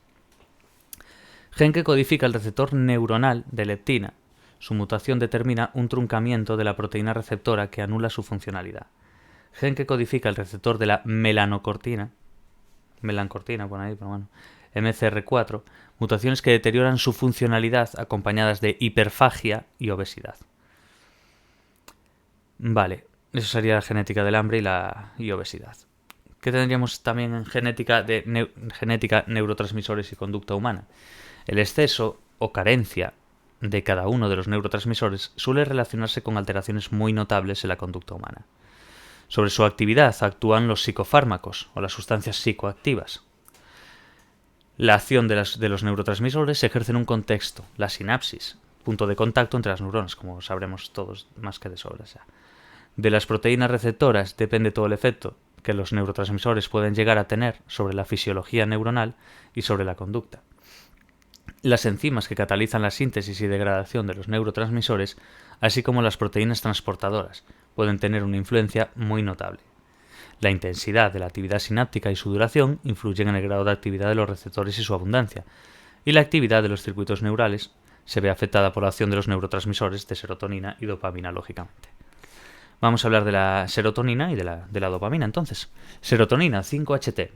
Gen que codifica el receptor neuronal de leptina. Su mutación determina un truncamiento de la proteína receptora que anula su funcionalidad. Gen que codifica el receptor de la melancortina, por ahí, pero bueno, MCR4, mutaciones que deterioran su funcionalidad acompañadas de hiperfagia y obesidad. Vale, eso sería la genética del hambre y obesidad. ¿Qué tendríamos también en genética genética, neurotransmisores y conducta humana? El exceso o carencia de cada uno de los neurotransmisores suele relacionarse con alteraciones muy notables en la conducta humana. Sobre su actividad actúan los psicofármacos o las sustancias psicoactivas. La acción de los neurotransmisores se ejerce en un contexto, la sinapsis, punto de contacto entre las neuronas, como sabremos todos más que de sobra. De las proteínas receptoras depende todo el efecto que los neurotransmisores pueden llegar a tener sobre la fisiología neuronal y sobre la conducta. Las enzimas que catalizan la síntesis y degradación de los neurotransmisores, así como las proteínas transportadoras, pueden tener una influencia muy notable. La intensidad de la actividad sináptica y su duración influyen en el grado de actividad de los receptores y su abundancia, y la actividad de los circuitos neurales se ve afectada por la acción de los neurotransmisores de serotonina y dopamina, lógicamente. Vamos a hablar de la serotonina y de la dopamina, entonces. Serotonina 5-HT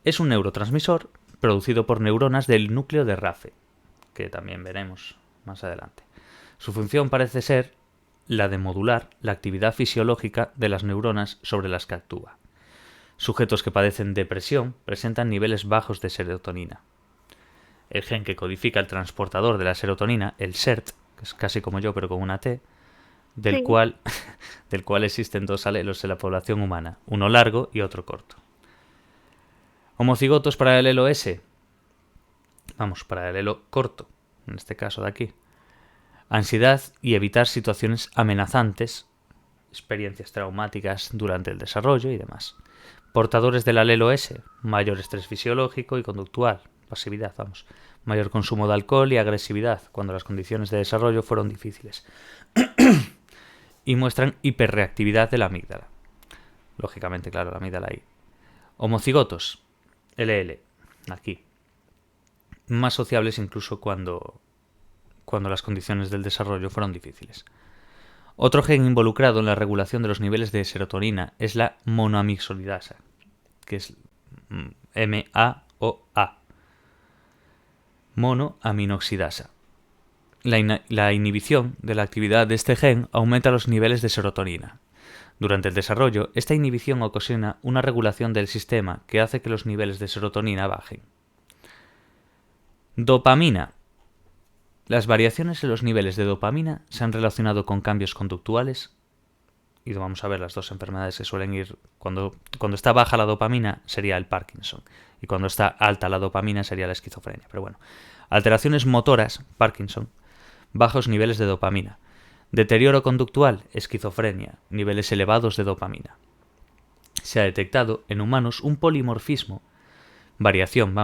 es un neurotransmisor producido por neuronas del núcleo de Raphe, que también veremos más adelante. Su función parece ser la de modular la actividad fisiológica de las neuronas sobre las que actúa. Sujetos que padecen depresión presentan niveles bajos de serotonina. El gen que codifica el transportador de la serotonina, el SERT, que es casi como yo pero con una T, del Sí. cual existen dos alelos en la población humana, uno largo y otro corto. Homocigotos para el alelo S. Para el alelo corto, en este caso de aquí. Ansiedad y evitar situaciones amenazantes, experiencias traumáticas durante el desarrollo y demás. Portadores del alelo S, mayor estrés fisiológico y conductual, pasividad, mayor consumo de alcohol y agresividad cuando las condiciones de desarrollo fueron difíciles. Y muestran hiperreactividad de la amígdala. Lógicamente, claro, la amígdala ahí. Homocigotos, LL, aquí. Más sociables incluso cuando las condiciones del desarrollo fueron difíciles. Otro gen involucrado en la regulación de los niveles de serotonina es la monoaminoxidasa, que es MAOA. Monoaminoxidasa. La inhibición de la actividad de este gen aumenta los niveles de serotonina. Durante el desarrollo, esta inhibición ocasiona una regulación del sistema que hace que los niveles de serotonina bajen. Dopamina. Las variaciones en los niveles de dopamina se han relacionado con cambios conductuales, y vamos a ver las dos enfermedades que suelen ir... Cuando está baja la dopamina sería el Parkinson, y cuando está alta la dopamina sería la esquizofrenia. Pero bueno, alteraciones motoras, Parkinson, bajos niveles de dopamina. Deterioro conductual, esquizofrenia, niveles elevados de dopamina. Se ha detectado en humanos un polimorfismo, variación,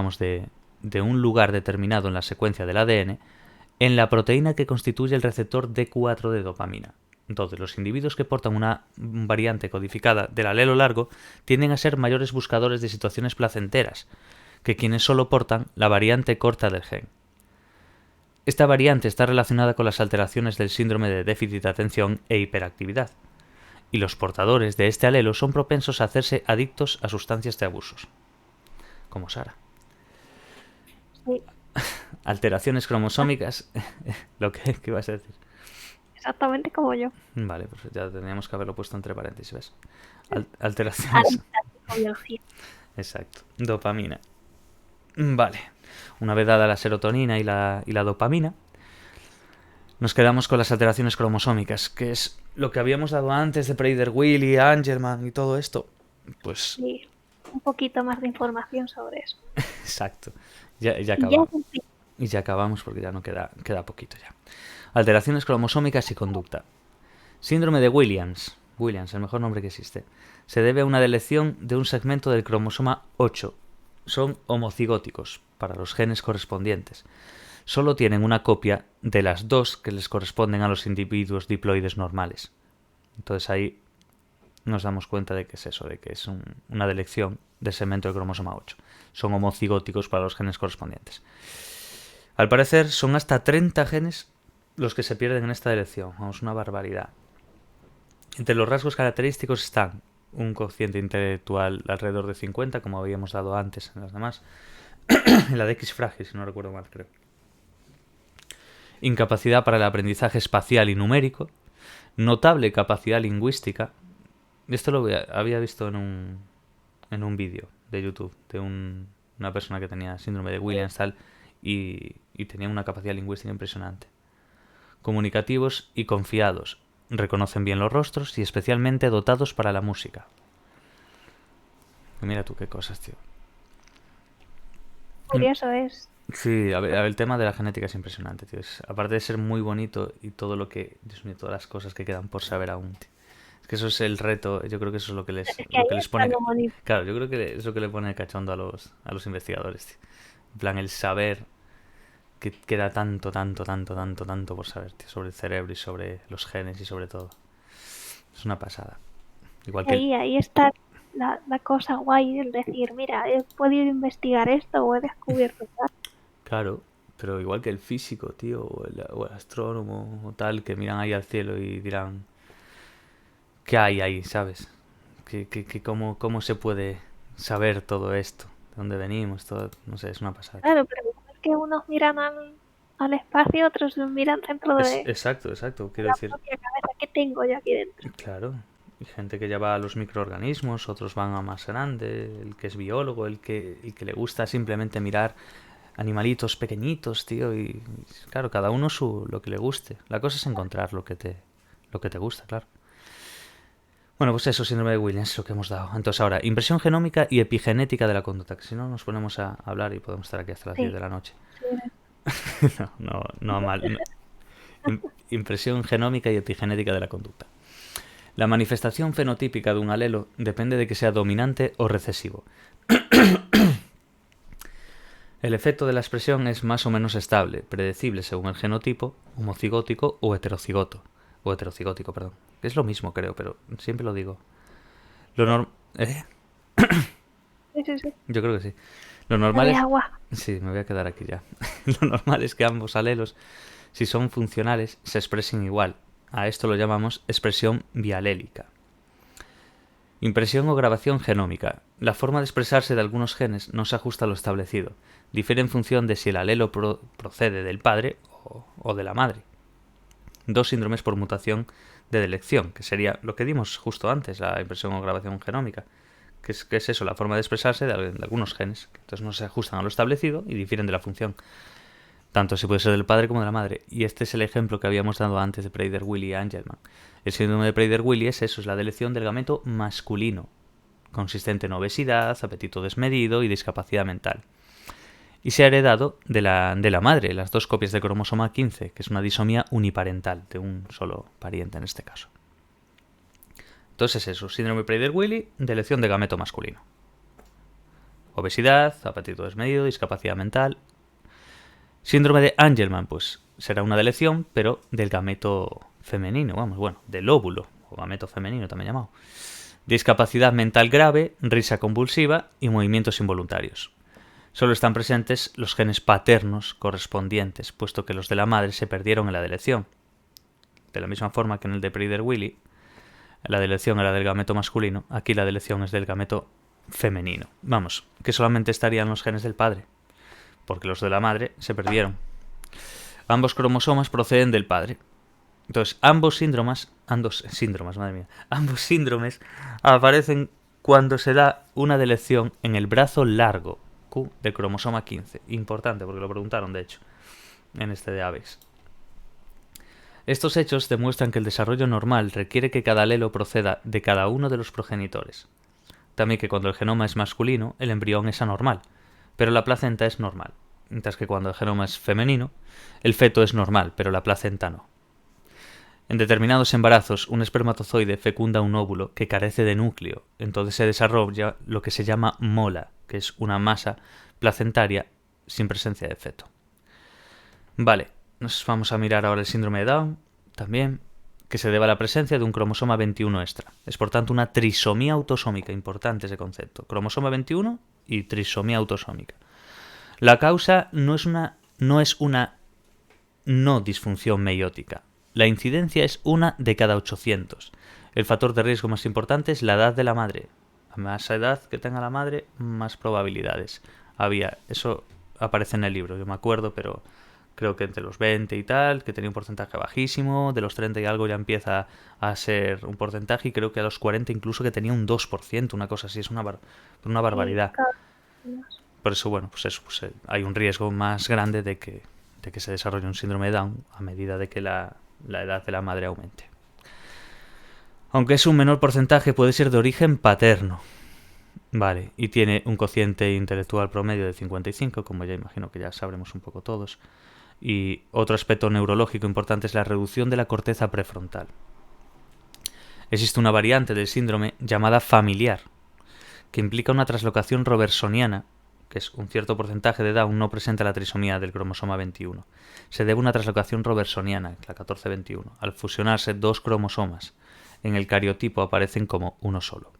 de un lugar determinado en la secuencia del ADN, en la proteína que constituye el receptor D4 de dopamina. Entonces, los individuos que portan una variante codificada del alelo largo tienden a ser mayores buscadores de situaciones placenteras que quienes solo portan la variante corta del gen. Esta variante está relacionada con las alteraciones del síndrome de déficit de atención e hiperactividad, y los portadores de este alelo son propensos a hacerse adictos a sustancias de abusos, como Sara. Sí, Alteraciones cromosómicas. ¿Qué ibas a decir? exactamente como yo. Vale, pues ya tendríamos que haberlo puesto entre paréntesis, ¿ves? Alteraciones. Biología. Exacto. Dopamina. Vale. Una vez dada la serotonina y la dopamina, nos quedamos con las alteraciones cromosómicas, que es lo que habíamos dado antes de Prader-Willi, Angelman y todo esto. Pues Sí, un poquito más de información sobre eso. exacto. Ya Y ya acabamos. cumplí. Y ya acabamos porque ya no queda poquito ya. Alteraciones cromosómicas y conducta. Síndrome de Williams. Williams, el mejor nombre que existe. Se debe a una deleción de un segmento del cromosoma 8. Son homocigóticos para los genes correspondientes. Solo tienen una copia de las dos que les corresponden a los individuos diploides normales. Entonces ahí nos damos cuenta de que es eso, de que es una deleción del segmento del cromosoma 8. Son homocigóticos para los genes correspondientes. Al parecer son hasta 30 genes los que se pierden en esta deleción. Vamos, una barbaridad. Entre los rasgos característicos están un cociente intelectual alrededor de 50, como habíamos dado antes en las demás. En la de X frágil, si no recuerdo mal, creo. Incapacidad para el aprendizaje espacial y numérico. Notable capacidad lingüística. Esto lo había visto en un vídeo de YouTube de una persona que tenía síndrome de Williams tal, y tenía una capacidad lingüística impresionante. Comunicativos y confiados. Reconocen bien los rostros y especialmente dotados para la música. Mira tú qué cosas, tío. Curioso es. Sí, a ver, el tema de la genética es impresionante, tío. Aparte de ser muy bonito y todo lo que... Dios mío, todas las cosas que quedan por saber aún, tío. Es que eso es el reto, yo creo que eso es lo que les, Es que ahí lo que les está pone... lo bonito. Claro, yo creo que es lo que le pone cachondo a los investigadores, tío. En plan, el saber que queda tanto por saber, tío, sobre el cerebro y sobre los genes y sobre todo. Es una pasada. Igual que... Ahí está la cosa guay del decir, mira, he podido investigar esto o he descubierto tal. Claro, pero igual que el físico, tío, o el astrónomo o tal, que miran ahí al cielo y dirán, ¿qué hay ahí, sabes? ¿Cómo se puede saber todo esto? ¿De dónde venimos? Todo, no sé, es una pasada. Claro, pero es que unos miran al espacio, otros lo miran dentro de Exacto, quiero la decir, propia cabeza que tengo yo aquí dentro. claro. Hay gente que ya va a los microorganismos, otros van a más grande, el que es biólogo, el que le gusta simplemente mirar animalitos pequeñitos, tío, y claro, cada uno lo que le guste. La cosa es encontrar lo que te gusta, claro. Bueno, pues eso, síndrome de Williams, lo que hemos dado. Entonces ahora, impresión genómica y epigenética de la conducta, que si no nos ponemos a hablar y podemos estar aquí hasta las 10 de la noche. Sí. No mal. Impresión genómica y epigenética de la conducta. La manifestación fenotípica de un alelo depende de que sea dominante o recesivo. El efecto de la expresión es más o menos estable, predecible según el genotipo, homocigótico o heterocigoto. O heterocigótico, perdón. Es lo mismo, creo, pero siempre lo digo. ¿Eh? Sí. Yo creo que sí. Lo normal es... agua. Sí, me voy a quedar aquí ya. Lo normal es que ambos alelos, si son funcionales, se expresen igual. A esto lo llamamos expresión bialélica. Impresión o grabación genómica. La forma de expresarse de algunos genes no se ajusta a lo establecido. Difiere en función de si el alelo procede del padre o de la madre. Dos síndromes por mutación de delección, que sería lo que dimos justo antes, la impresión o grabación genómica. Que es eso, la forma de expresarse de algunos genes, que entonces no se ajustan a lo establecido y difieren de la función. Tanto si puede ser del padre como de la madre. Y este es el ejemplo que habíamos dado antes de Prader-Willi y Angelman. El síndrome de Prader-Willi es eso, es la delección del gameto masculino, consistente en obesidad, apetito desmedido y discapacidad mental. Y se ha heredado de la madre, las dos copias de cromosoma 15, que es una disomía uniparental, de un solo pariente en este caso. Entonces es eso, síndrome de Prader-Willi, delección de gameto masculino. Obesidad, apetito desmedido, discapacidad mental. Síndrome de Angelman, pues será una delección, pero del gameto femenino, del óvulo, o gameto femenino también llamado. Discapacidad mental grave, risa convulsiva y movimientos involuntarios. Solo están presentes los genes paternos correspondientes, puesto que los de la madre se perdieron en la delección. De la misma forma que en el de Prader-Willi, la delección era del gameto masculino, aquí la delección es del gameto femenino. Que solamente estarían los genes del padre, porque los de la madre se perdieron. Ambos cromosomas proceden del padre. Entonces, ambos síndromes aparecen cuando se da una delección en el brazo largo Q del cromosoma 15. Importante, porque lo preguntaron, de hecho, en este de Avex. Estos hechos demuestran que el desarrollo normal requiere que cada alelo proceda de cada uno de los progenitores. También que cuando el genoma es masculino, el embrión es anormal, pero la placenta es normal. Mientras que cuando el genoma es femenino, el feto es normal, pero la placenta no. En determinados embarazos, un espermatozoide fecunda un óvulo que carece de núcleo. Entonces se desarrolla lo que se llama mola, que es una masa placentaria sin presencia de feto. Vale, nos vamos a mirar ahora el síndrome de Down, también, que se debe a la presencia de un cromosoma 21 extra. Es por tanto una trisomía autosómica, importante ese concepto. Cromosoma 21 y trisomía autosómica. La causa no es una no disfunción meiótica. La incidencia es una de cada 800. El factor de riesgo más importante es la edad de la madre. A más edad que tenga la madre, más probabilidades. Eso aparece en el libro, yo me acuerdo, pero creo que entre los 20 y tal, que tenía un porcentaje bajísimo, de los 30 y algo ya empieza a ser un porcentaje, y creo que a los 40 incluso que tenía un 2%, una cosa así, es una barbaridad. Por eso, hay un riesgo más grande de que se desarrolle un síndrome de Down a medida de que la edad de la madre aumente. Aunque es un menor porcentaje, puede ser de origen paterno. Vale, y tiene un cociente intelectual promedio de 55, como ya imagino que ya sabremos un poco todos. Y otro aspecto neurológico importante es la reducción de la corteza prefrontal. Existe una variante del síndrome llamada familiar, que implica una traslocación robertsoniana, que es un cierto porcentaje de Down no presenta la trisomía del cromosoma 21. Se debe a una traslocación robertsoniana, la 1421. Al fusionarse dos cromosomas, en el cariotipo aparecen como uno solo.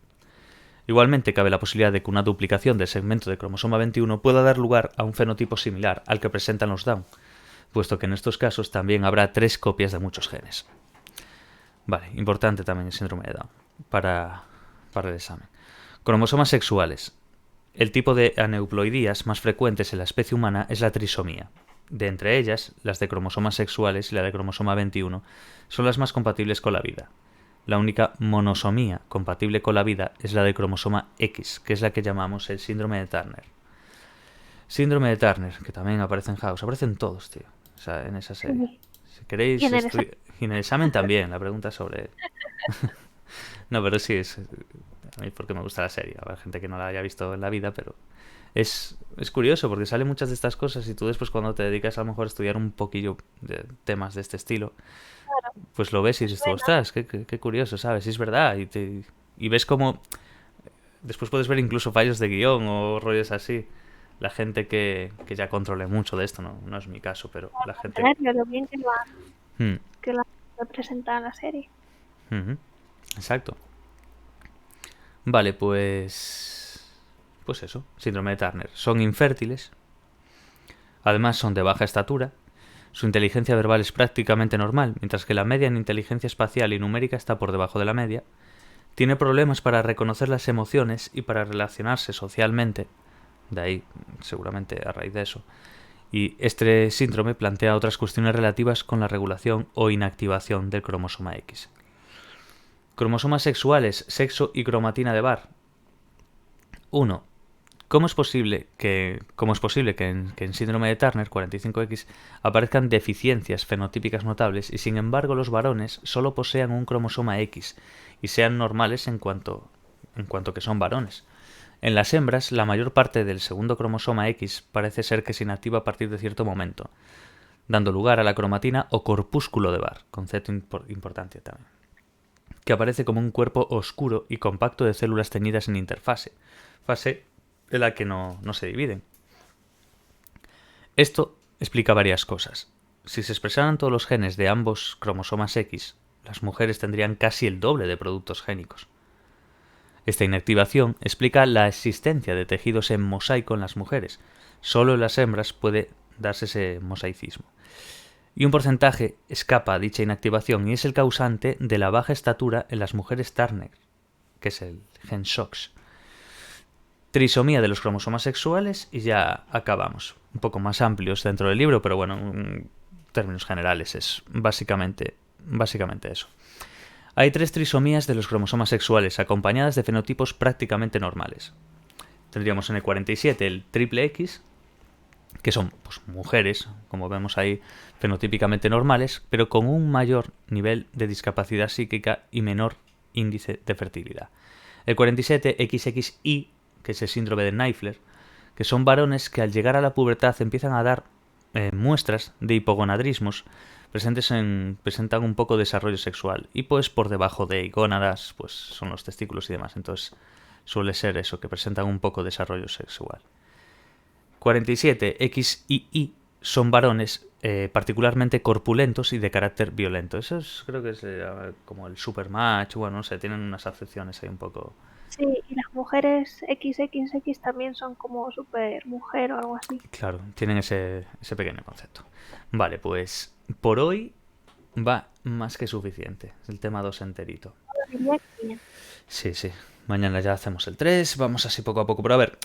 Igualmente cabe la posibilidad de que una duplicación del segmento de cromosoma 21 pueda dar lugar a un fenotipo similar al que presentan los Down, puesto que en estos casos también habrá 3 copias de muchos genes. Vale, importante también el síndrome de Down para el examen. Cromosomas sexuales. El tipo de aneuploidías más frecuentes en la especie humana es la trisomía. De entre ellas, las de cromosomas sexuales y la de cromosoma 21 son las más compatibles con la vida. La única monosomía compatible con la vida es la de cromosoma X, que es la que llamamos el síndrome de Turner. Síndrome de Turner, que también aparece en House. Aparecen todos, tío, en esa serie. Si queréis... Y en el examen también, la pregunta sobre... No, pero sí, a mí porque me gusta la serie. Habrá gente que no la haya visto en la vida, pero es curioso porque salen muchas de estas cosas y tú después cuando te dedicas a lo mejor a estudiar un poquillo de temas de este estilo, pues lo ves y dices, ostras, qué curioso, ¿sabes? Y es verdad. Y ves como... Después puedes ver incluso fallos de guión o rollos así. La gente que ya controle mucho de esto, no es mi caso, pero la gente... Lo bien que lo han presentado en la serie. Exacto. Vale, pues eso, síndrome de Turner. Son infértiles. Además son de baja estatura. Su inteligencia verbal es prácticamente normal, mientras que la media en inteligencia espacial y numérica está por debajo de la media. Tiene problemas para reconocer las emociones y para relacionarse socialmente. De ahí, seguramente a raíz de eso. Y este síndrome plantea otras cuestiones relativas con la regulación o inactivación del cromosoma X. Cromosomas sexuales, sexo y cromatina de Barr. 1. ¿Cómo es posible que en síndrome de Turner 45X aparezcan deficiencias fenotípicas notables y sin embargo los varones solo posean un cromosoma X y sean normales en cuanto que son varones? En las hembras, la mayor parte del segundo cromosoma X parece ser que se inactiva a partir de cierto momento, dando lugar a la cromatina o corpúsculo de Barr, concepto importante también, que aparece como un cuerpo oscuro y compacto de células teñidas en interfase, fase en la que no se dividen. Esto explica varias cosas. si se expresaran todos los genes de ambos cromosomas X, las mujeres tendrían casi el doble de productos génicos. Esta inactivación explica la existencia de tejidos en mosaico en las mujeres. Solo en las hembras puede darse ese mosaicismo. Y un porcentaje escapa a dicha inactivación y es el causante de la baja estatura en las mujeres Turner, que es el gen SOX. Trisomía de los cromosomas sexuales y ya acabamos. Un poco más amplios dentro del libro, pero bueno, en términos generales es básicamente eso. Hay 3 trisomías de los cromosomas sexuales, acompañadas de fenotipos prácticamente normales. Tendríamos en el 47 el triple X, que son pues, mujeres, como vemos ahí, fenotípicamente normales, pero con un mayor nivel de discapacidad psíquica y menor índice de fertilidad. El 47 XXI, que es el síndrome de Naifler, que son varones que al llegar a la pubertad empiezan a dar muestras de hipogonadrismos, presentan un poco de desarrollo sexual, y pues por debajo de gónadas pues son los testículos y demás, entonces suele ser eso, que presentan un poco de desarrollo sexual. 47 XII son varones particularmente corpulentos y de carácter violento. Eso creo que es como el supermacho, bueno, no sé, tienen unas acepciones ahí un poco... Sí, y las mujeres XXX también son como super mujer o algo así. Claro, tienen ese pequeño concepto. Vale, pues por hoy va más que suficiente. El tema 2 enterito. Diría que bien. Sí, sí. Mañana ya hacemos el 3, vamos así poco a poco. Pero a ver,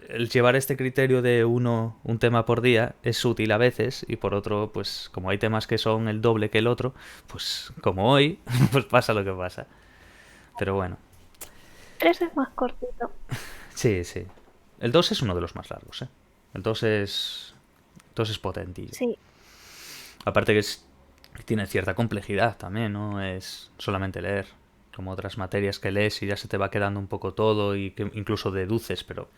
el llevar este criterio de un tema por día es útil a veces y por otro, pues como hay temas que son el doble que el otro, pues como hoy, pues pasa lo que pasa. Pero bueno, 3 es más cortito. sí, sí. El 2 es uno de los más largos, ¿eh? El 2 es potentillo. Sí, Aparte que tiene cierta complejidad también, no es solamente leer, como otras materias que lees y ya se te va quedando un poco todo y que incluso deduces, pero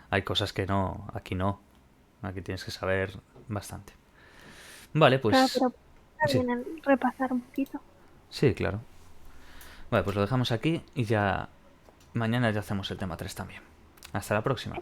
hay cosas que no, aquí tienes que saber bastante. Vale, claro, pues pero está sí, bien el repasar un poquito. sí, claro. Vale, pues lo dejamos aquí y ya mañana ya hacemos el tema 3 también. Hasta la próxima.